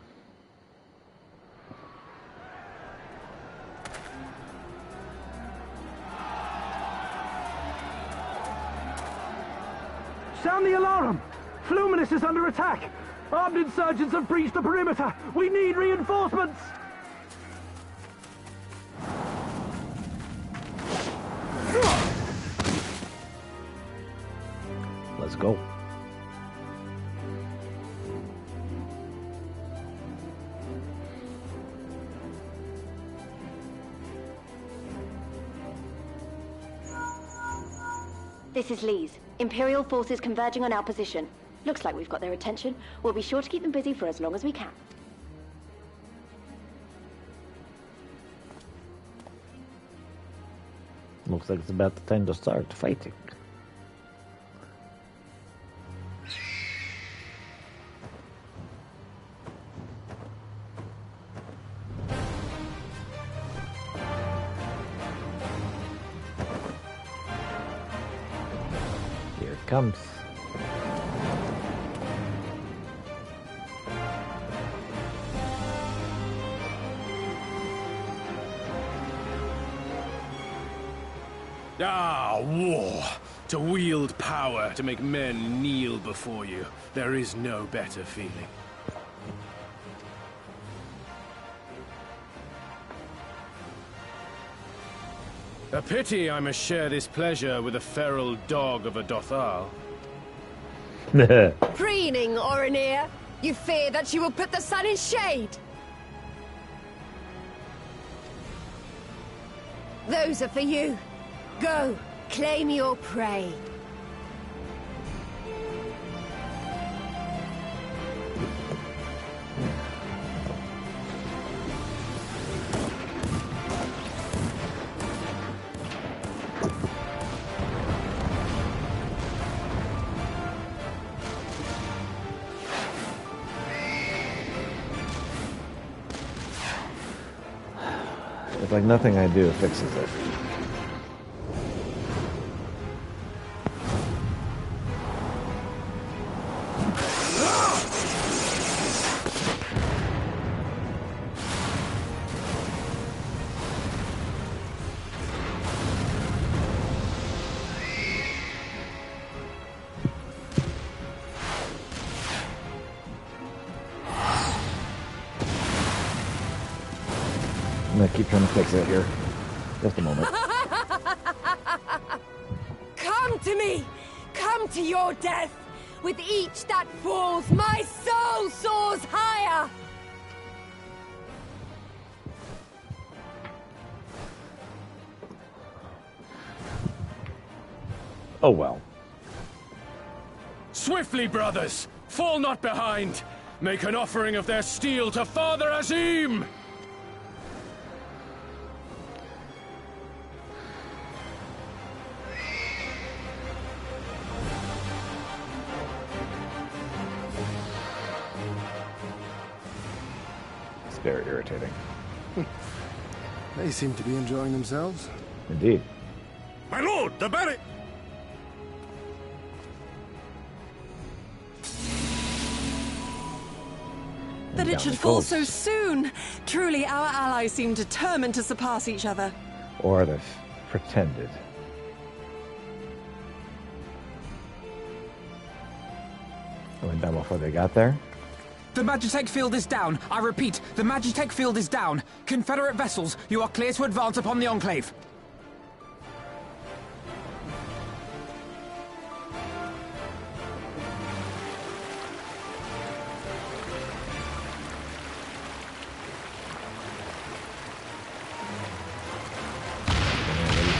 Sound the alarm! Fluminus is under attack! Armed insurgents have breached the perimeter! We need reinforcements! Let's go. This is Lise. Imperial forces converging on our position. Looks like we've got their attention. We'll be sure to keep them busy for as long as we can. Looks like it's about the time to start fighting. Here it comes. Ah, war! To wield power, to make men kneel before you. There is no better feeling. A pity I must share this pleasure with a feral dog of a Dothal. Preening, Oronir! You fear that you will put the sun in shade! Those are for you. Go, claim your prey. It's like nothing I do fixes it. I'm gonna keep trying to fix it here. Just a moment. Come to me! Come to your death! With each that falls, my soul soars higher! Oh well. Swiftly, brothers! Fall not behind! Make an offering of their steel to Father Azim! It's very irritating. They seem to be enjoying themselves. Indeed. My lord, the barrack! That it should fall so soon! Truly, our allies seem determined to surpass each other. Or they've pretended. I went down before they got there. The Magitech field is down. I repeat, the Magitech field is down. Confederate vessels, you are clear to advance upon the Enclave.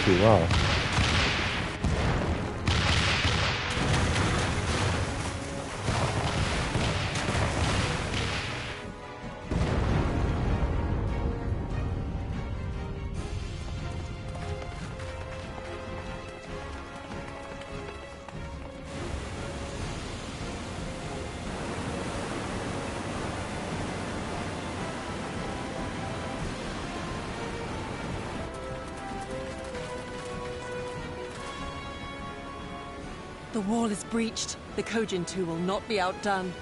Too well. The wall is breached. The Kojin too will not be outdone.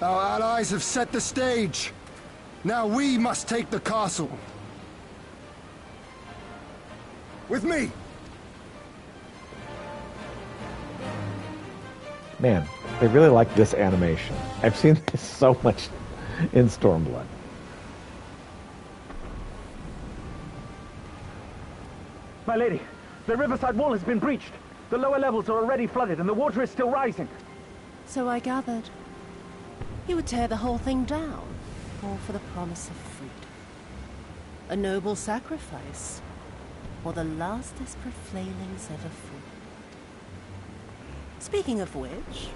Our allies have set the stage. Now we must take the castle. With me! Man, they really like this animation. I've seen this so much in Stormblood. My lady, the riverside wall has been breached. The lower levels are already flooded and the water is still rising. So I gathered. You would tear the whole thing down, all for the promise of freedom. A noble sacrifice, or the last desperate flailings ever fought. Speaking of which,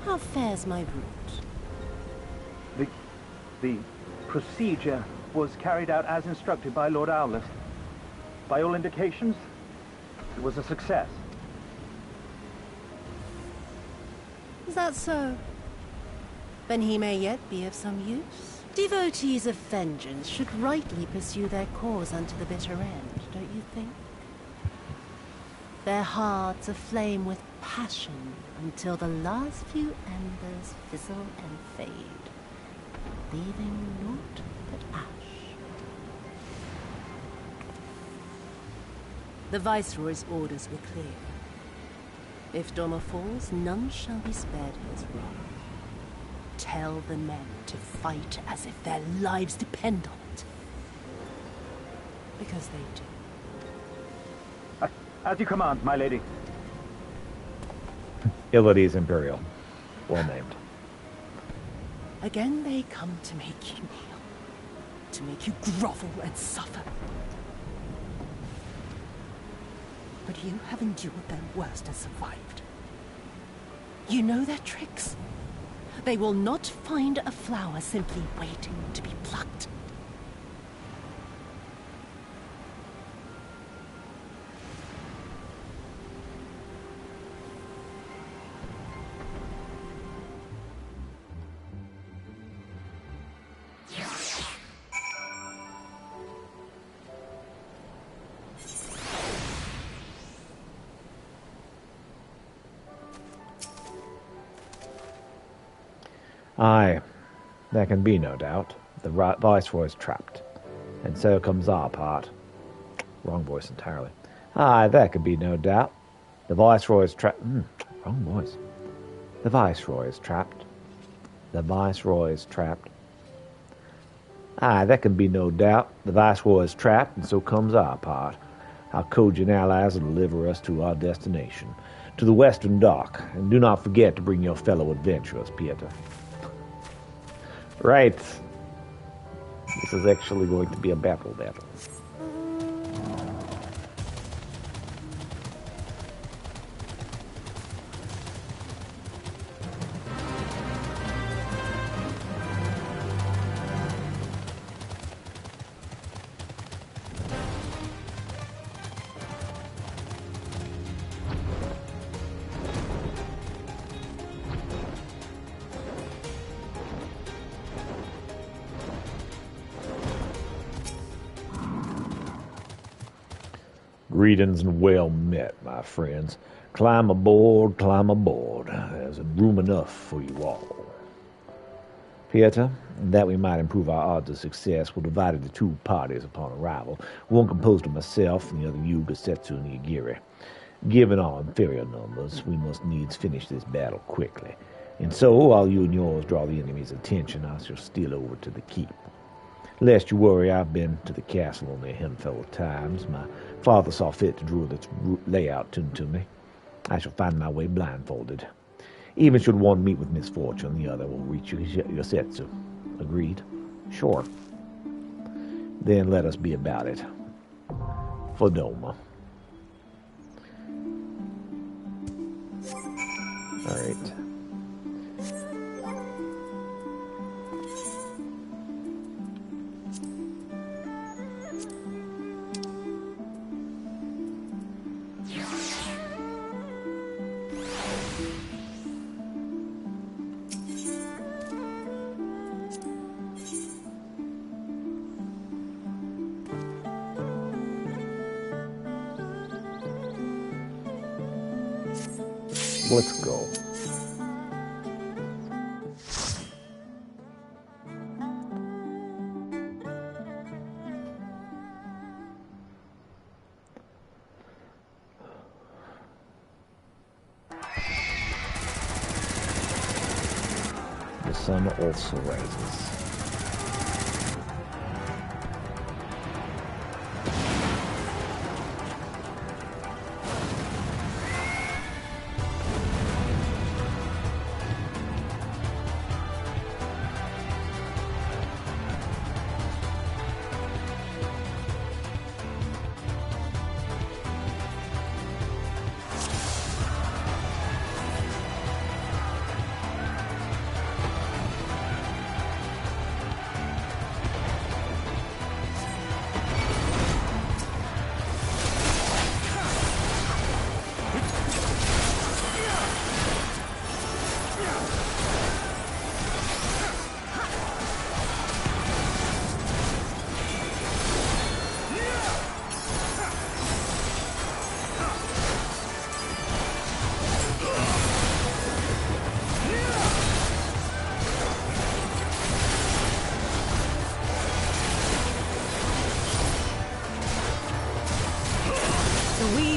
how fares my route? The procedure was carried out as instructed by Lord Owleth. By all indications, it was a success. Is that so? Then he may yet be of some use. Devotees of vengeance should rightly pursue their cause unto the bitter end, don't you think? Their hearts aflame with passion until the last few embers fizzle and fade, leaving naught but ash. The Viceroy's orders were clear. If Doma falls, none shall be spared his wrath. Tell the men to fight as if their lives depend on it. Because they do. As you command, my lady. Illides Imperial. Well named. Again they come to make you kneel, to make you grovel and suffer. But you have endured their worst and survived. You know their tricks. They will not find a flower simply waiting to be plucked. Aye, there can be no doubt. The Viceroy's trapped. And so comes our part. Wrong voice entirely. Aye, there can be no doubt. The Viceroy's trapped. Wrong voice. The Viceroy is trapped. The Viceroy is trapped. Aye, there can be no doubt. The Viceroy is trapped, and so comes our part. Our Kojin allies will deliver us to our destination, to the Western Dock, and do not forget to bring your fellow adventurers, Pieter. Right. This is actually going to be a battle. Greetings and well met, my friends. Climb aboard, climb aboard. There's room enough for you all. Pieter, that we might improve our odds of success, we'll divide into two parties upon arrival. One composed of myself and the other you, Gosetsu and Yagiri. Given our inferior numbers, we must needs finish this battle quickly. And so, while you and yours draw the enemy's attention, I shall steal over to the keep. Lest you worry, I've been to the castle only a handful of times. My father saw fit to draw its layout to me. I shall find my way blindfolded. Even should one meet with misfortune, the other will reach Yosetsu. Agreed? Sure. Then let us be about it. Fodoma. All right. Let's go. The sun also rises.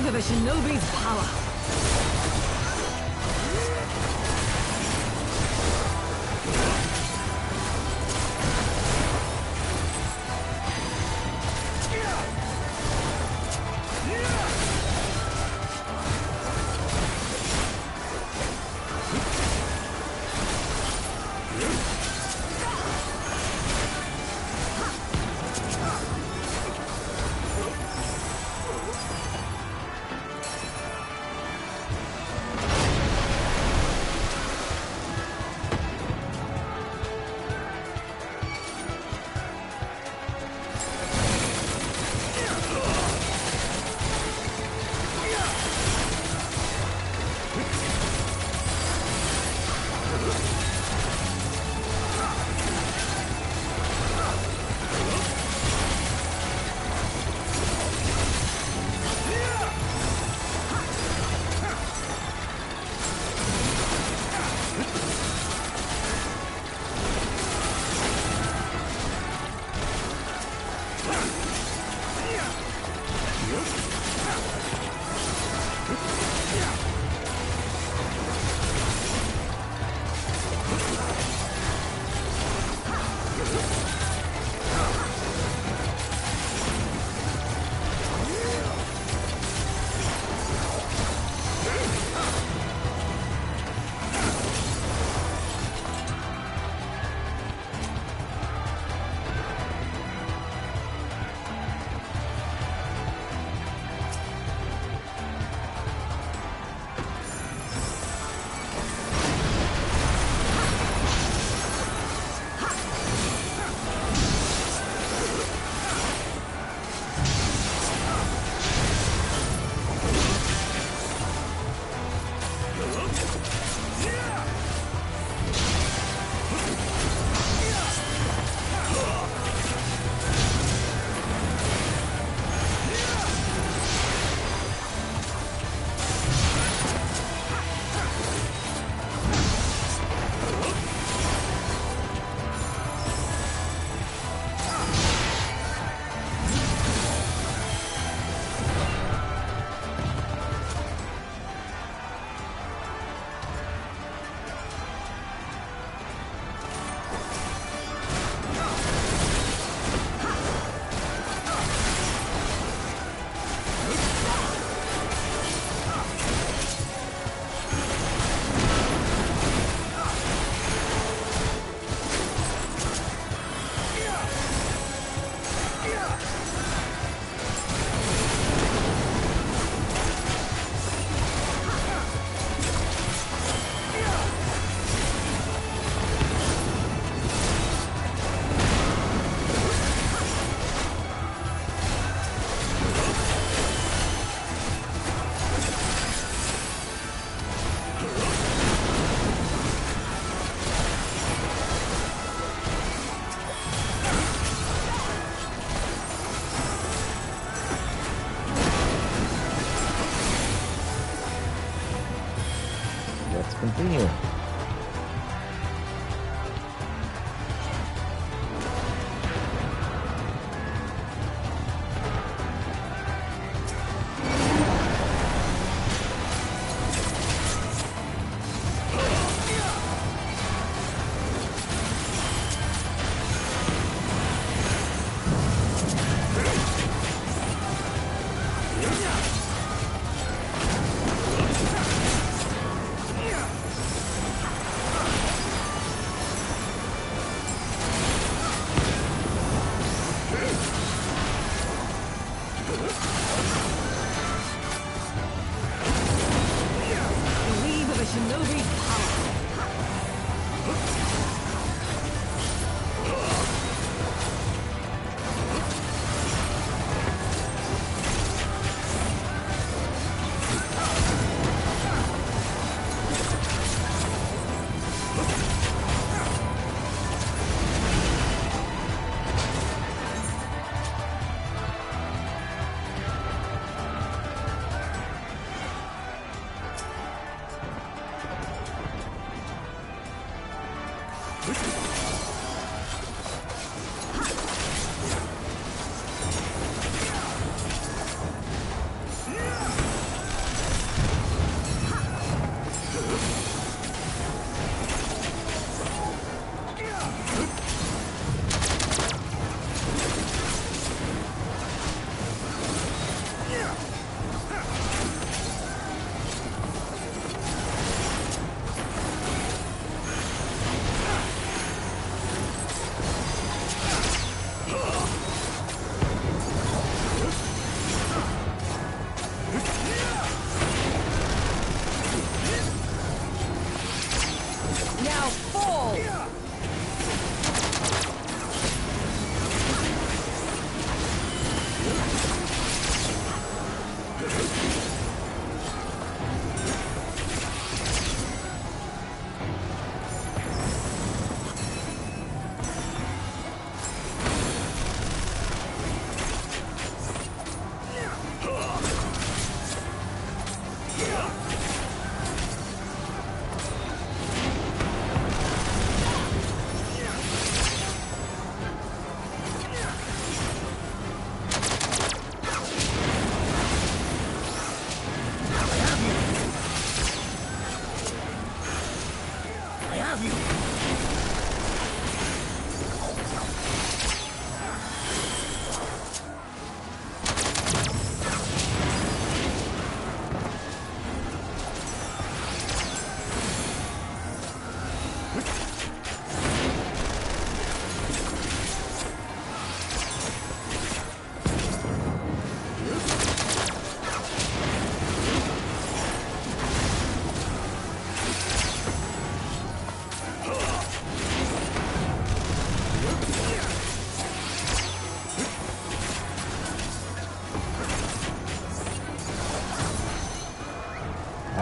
Of a shinobi's power. let's continue.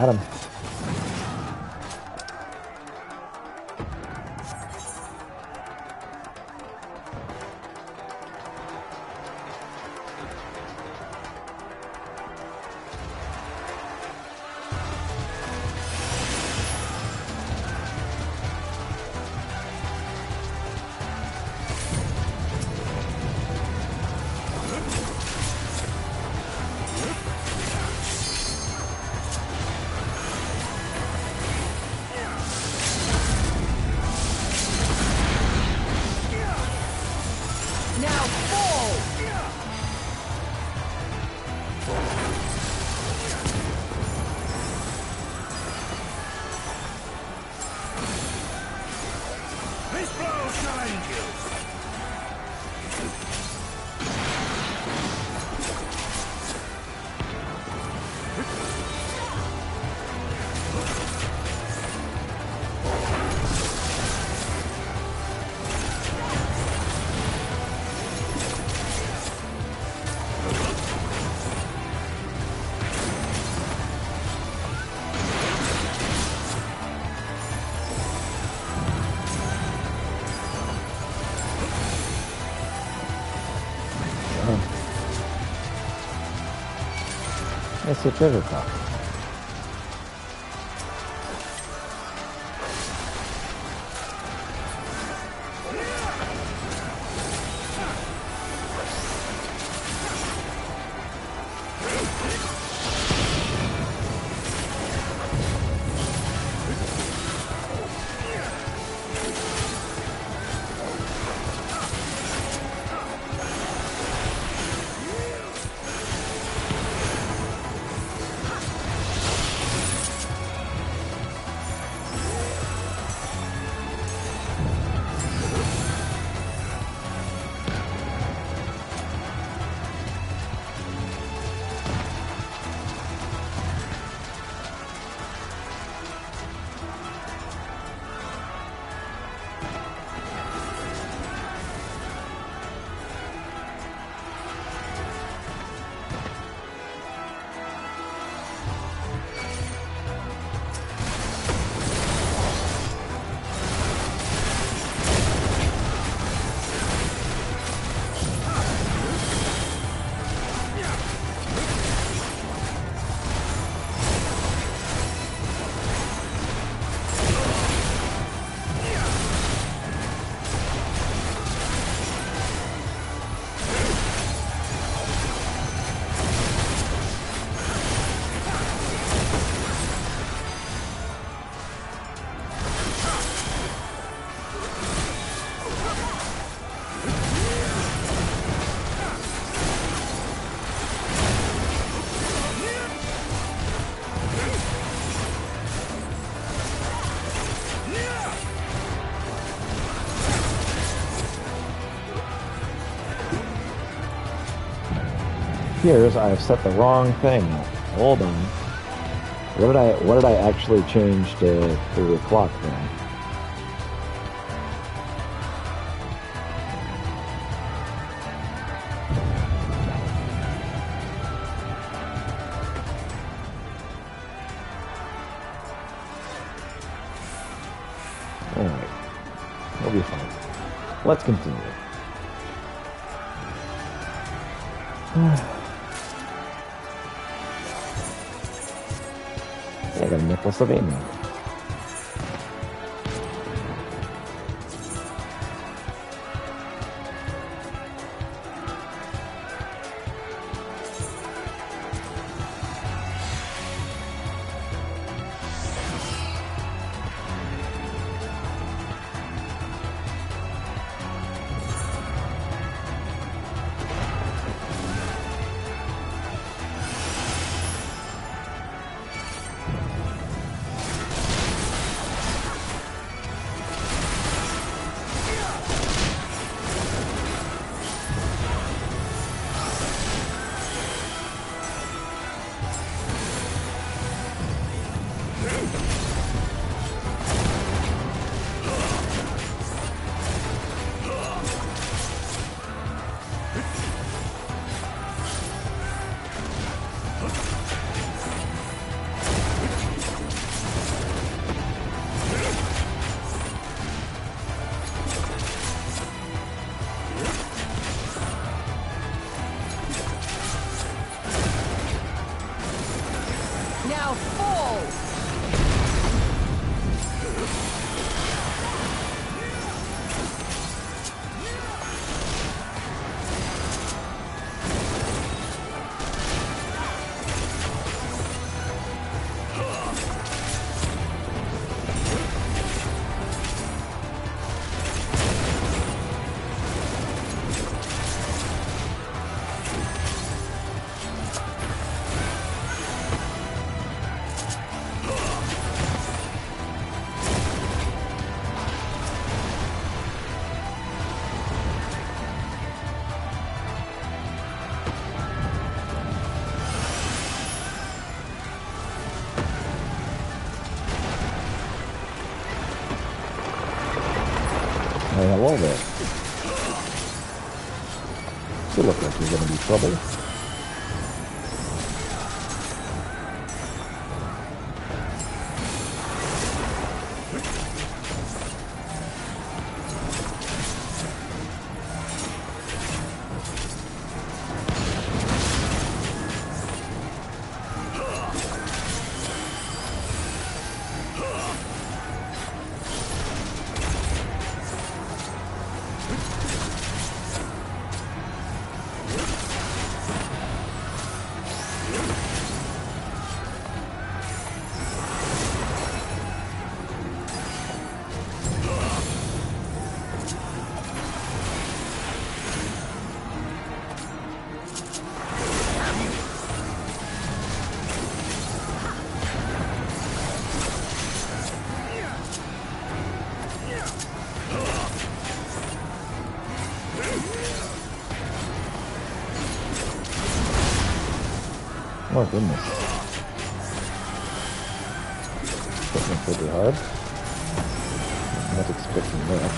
Got him. Let's see treasure cup. appears I have set the wrong thing. Hold on. What did I actually change to the clock then? Alright. We'll be fine. Let's continue. I got a necklace of aiming. Now fall! Hey, hello there. You look like you're gonna be trouble. Oh goodness. Pushing pretty hard. Not expecting that.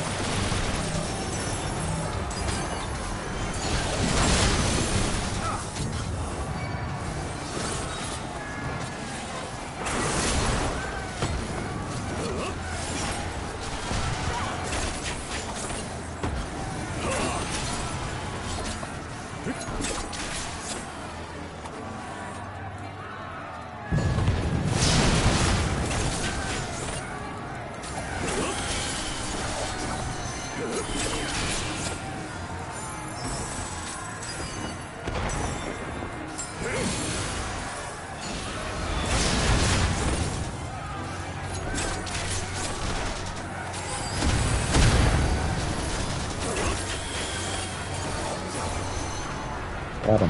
Got him.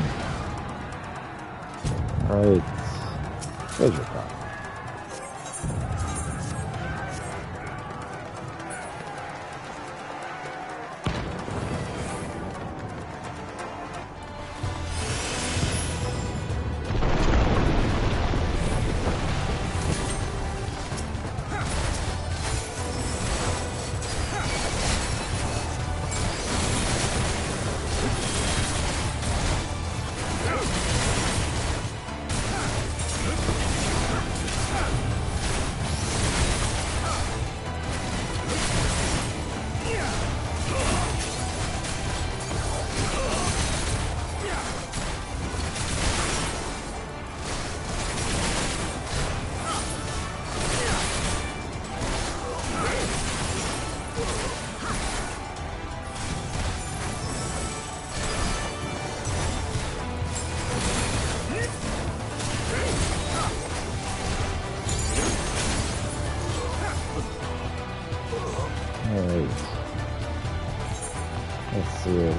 Alright. There's your card.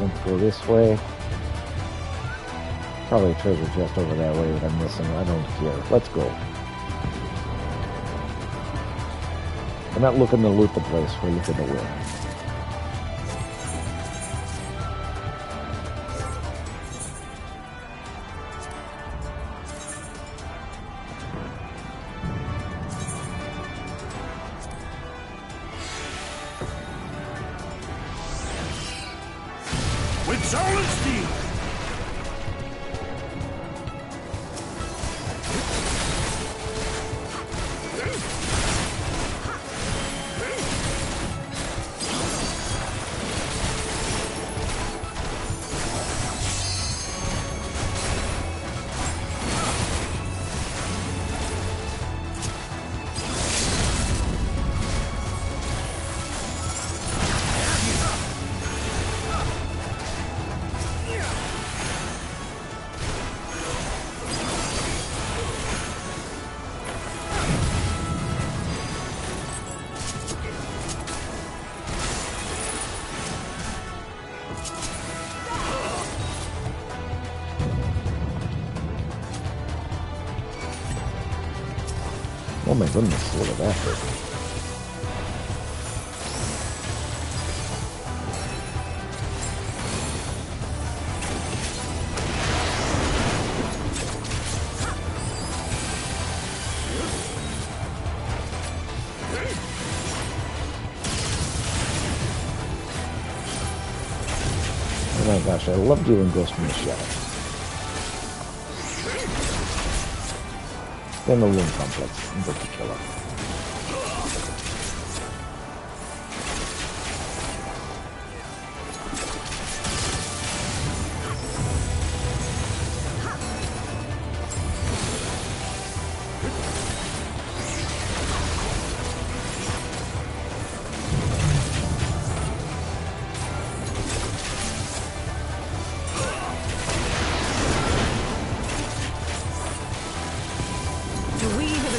want to go this way. Probably a treasure chest over that way that I'm missing. I don't care. Let's go. I'm not looking to loot the place. We're looking to win. With soul and steel! Oh my goodness, look at that thing. Oh my gosh, I love doing Ghost in the Shell. And the Loom Complex in particular.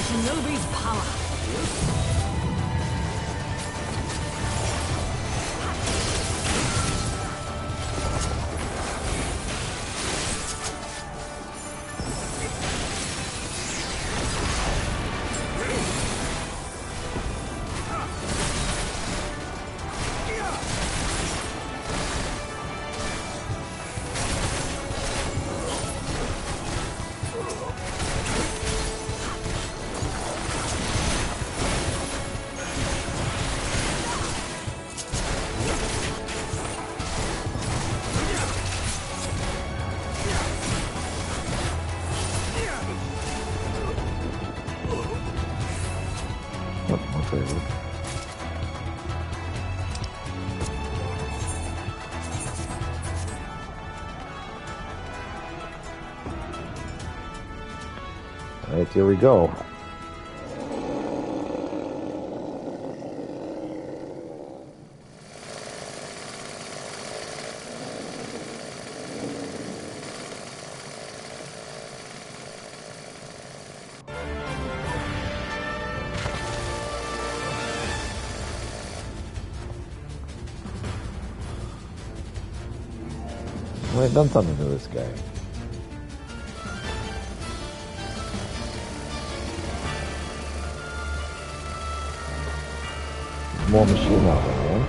Shinobi's power. Alright, here we go. Well, I've done something to this guy. More machine level, man.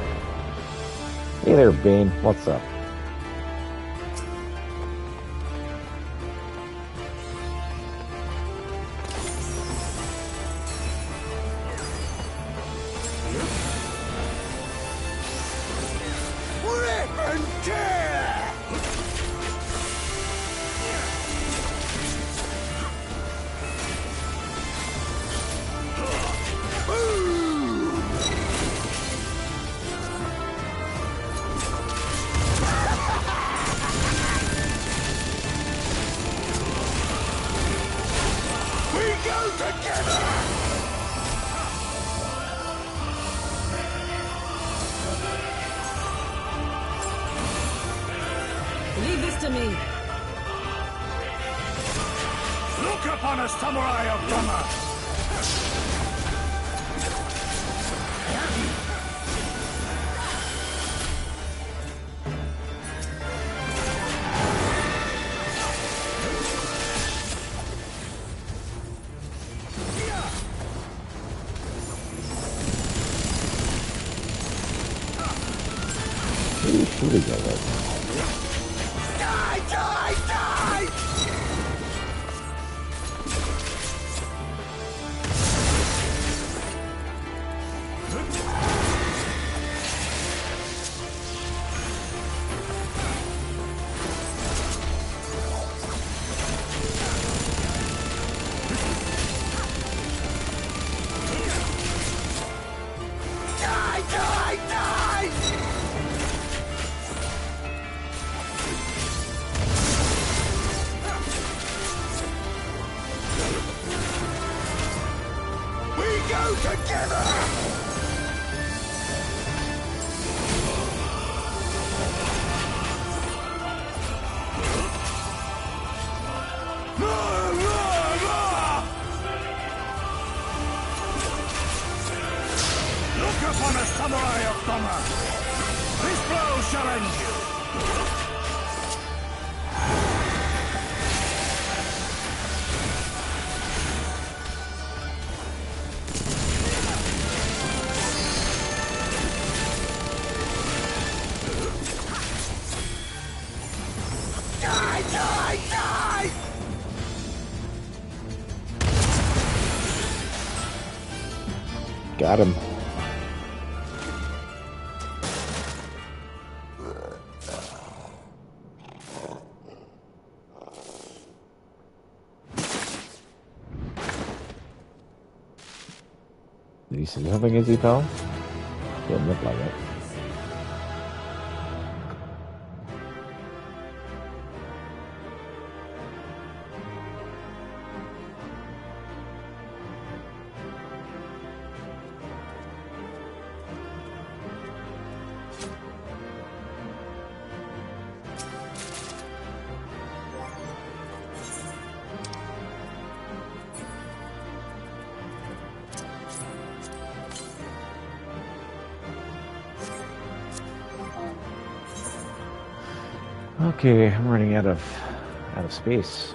Hey there, Bane. What's up? Rip and tear! Leave this to me. Look upon us, samurai of Dama! go with. Die, die, die! Die, die, die! We go together! Look upon a samurai of Doma! This blow shall end you! Die, die, die! Got him. Did he say something as he fell? Didn't look like it. Okay, I'm running out of space.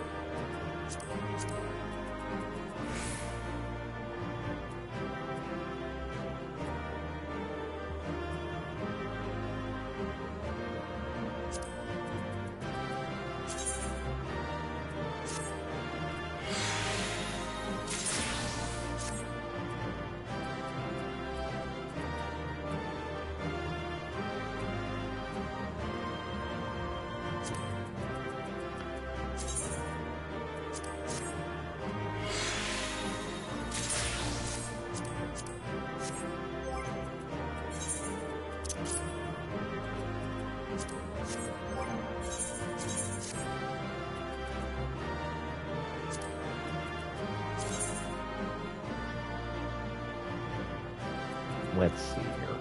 Let's see here.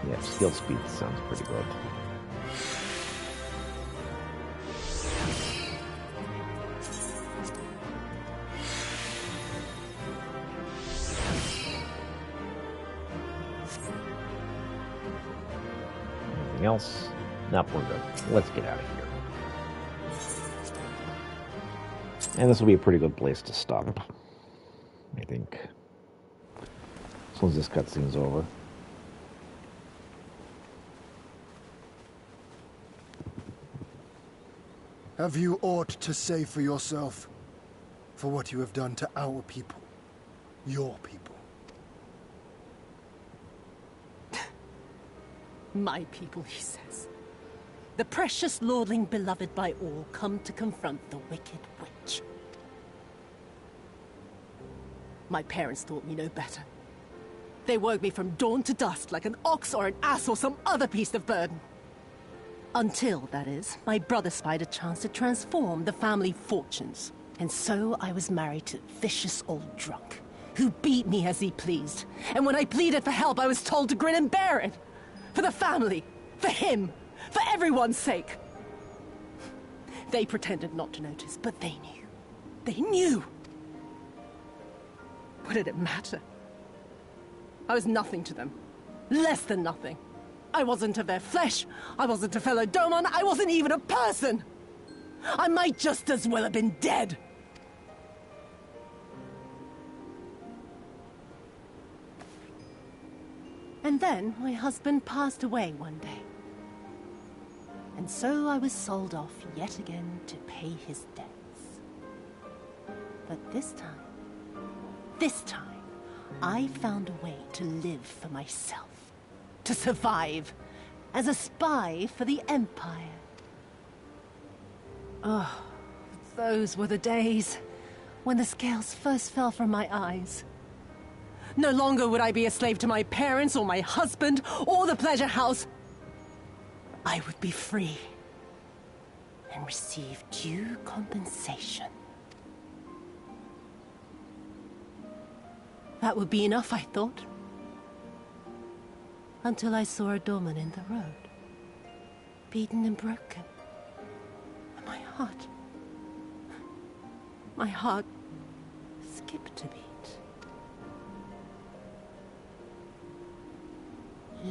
Yeah, skill speed sounds pretty good. Anything else? Nope, we're good. Let's get out of here. And this will be a pretty good place to stop, I think. As soon as this cutscene's over. Have you aught to say for yourself? For what you have done to our people? Your people? My people, he says. The precious lordling beloved by all, come to confront the wicked witch. My parents taught me no better. They worked me from dawn to dusk like an ox or an ass or some other beast of burden. Until, that is, my brother spied a chance to transform the family fortunes. And so I was married to a vicious old drunk, who beat me as he pleased. And when I pleaded for help, I was told to grin and bear it. For the family, for him, for everyone's sake. They pretended not to notice, but they knew. They knew! What did it matter? I was nothing to them. Less than nothing. I wasn't of their flesh. I wasn't a fellow Domon. I wasn't even a person. I might just as well have been dead. And then my husband passed away one day. And so I was sold off yet again to pay his debts. But this time, I found a way to live for myself. To survive as a spy for the Empire. Oh, those were the days when the scales first fell from my eyes. No longer would I be a slave to my parents or my husband or the pleasure house. I would be free and receive due compensation. That would be enough, I thought. Until I saw a doorman in the road, beaten and broken. And my heart skipped a beat.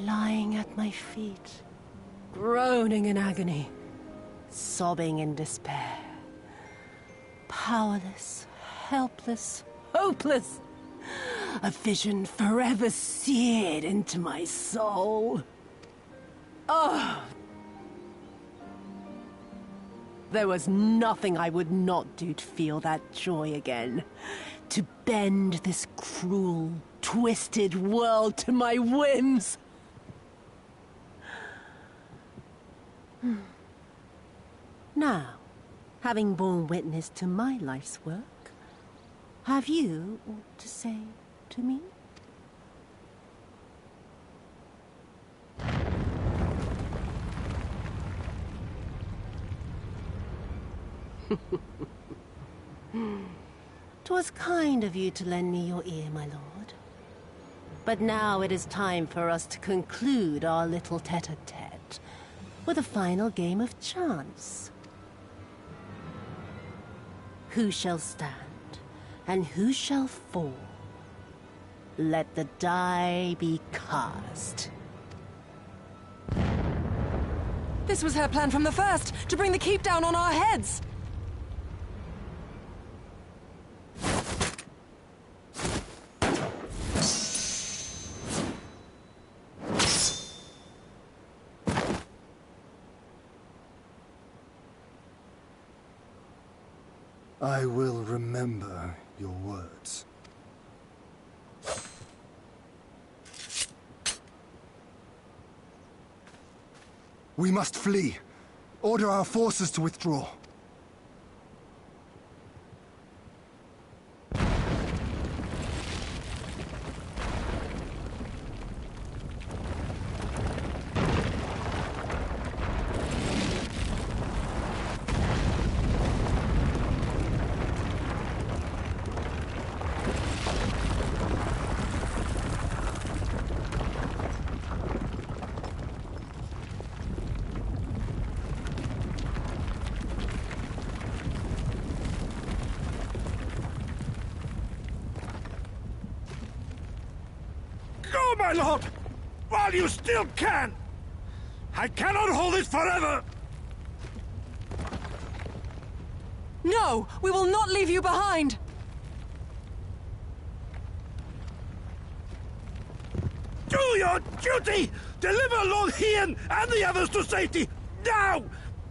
Lying at my feet, groaning in agony, sobbing in despair. Powerless, helpless, hopeless. A vision forever seared into my soul. Oh! There was nothing I would not do to feel that joy again. To bend this cruel, twisted world to my whims. Now, having borne witness to my life's work, have you aught to say to me? "'Twas kind of you to lend me your ear, my lord. But now it is time for us to conclude our little tete-a-tete with a final game of chance. Who shall stand and who shall fall? Let the die be cast." This was her plan from the first, to bring the keep down on our heads. I will remember your words. We must flee. Order our forces to withdraw. Go, my lord! While you still can! I cannot hold it forever! No! We will not leave you behind! Do your duty! Deliver Lord Hien and the others to safety! Now!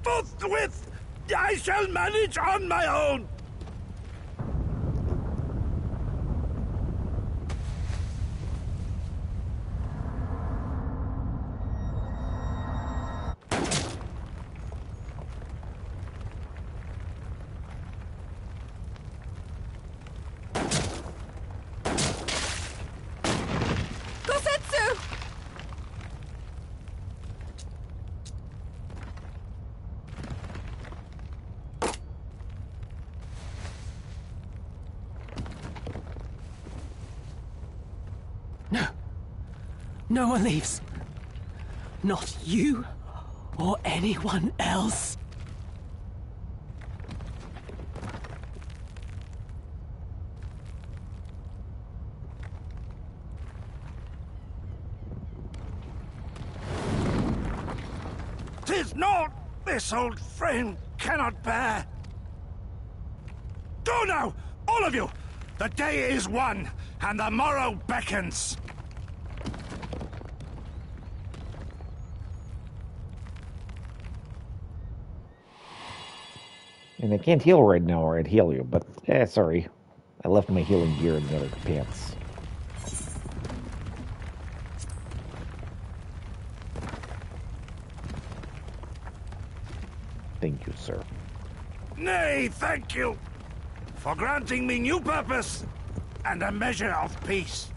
Forthwith! I shall manage on my own! No one leaves. Not you or anyone else. "'Tis not this old friend cannot bear. Go now, all of you! The day is won, and the morrow beckons. And I can't heal right now, or I'd heal you, but, sorry. I left my healing gear in the other pants. Thank you, sir. Nay, thank you for granting me new purpose and a measure of peace.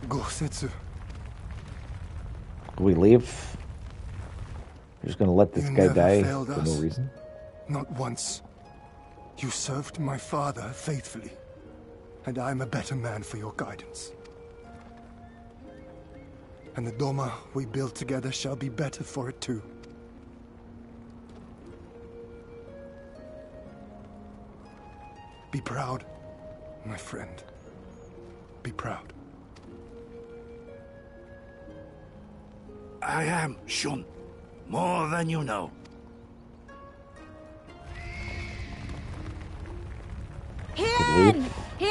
Go, Setsu. Do we leave? You're just gonna let this guy die for no reason? Not once. You served my father faithfully, and I'm a better man for your guidance. And the Doma we build together shall be better for it too. Be proud, my friend. Be proud. I am, Shun. More than you know. Hien! Hien!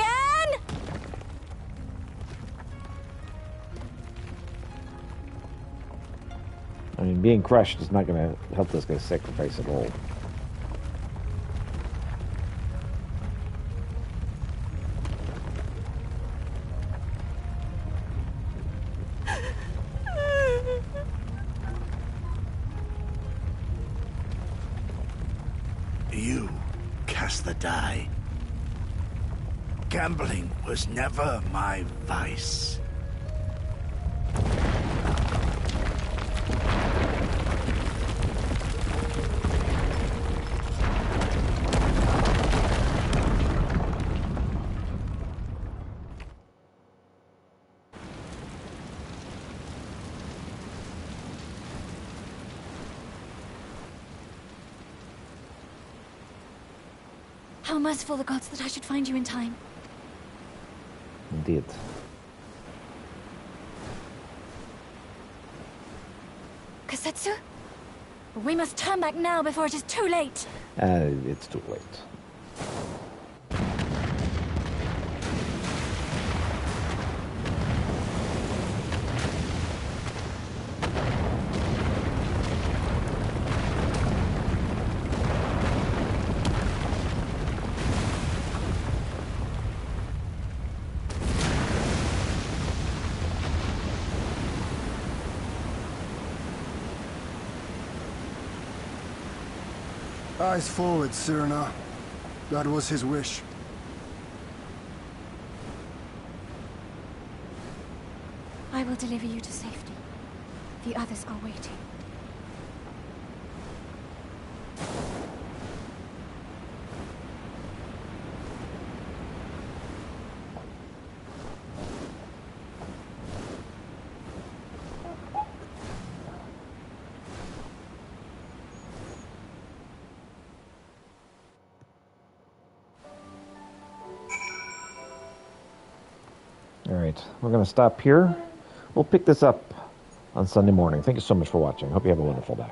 I mean, being crushed is not going to help this guy's sacrifice at all. You cast the die. Gambling was never my vice. How merciful the gods that I should find you in time. Indeed. Kasetsu? We must turn back now before it is too late. It's too late. Eyes forward, Cyrano. That was his wish. I will deliver you to safety. The others are waiting. Alright, we're going to stop here. We'll pick this up on Sunday morning. Thank you so much for watching. Hope you have a wonderful day.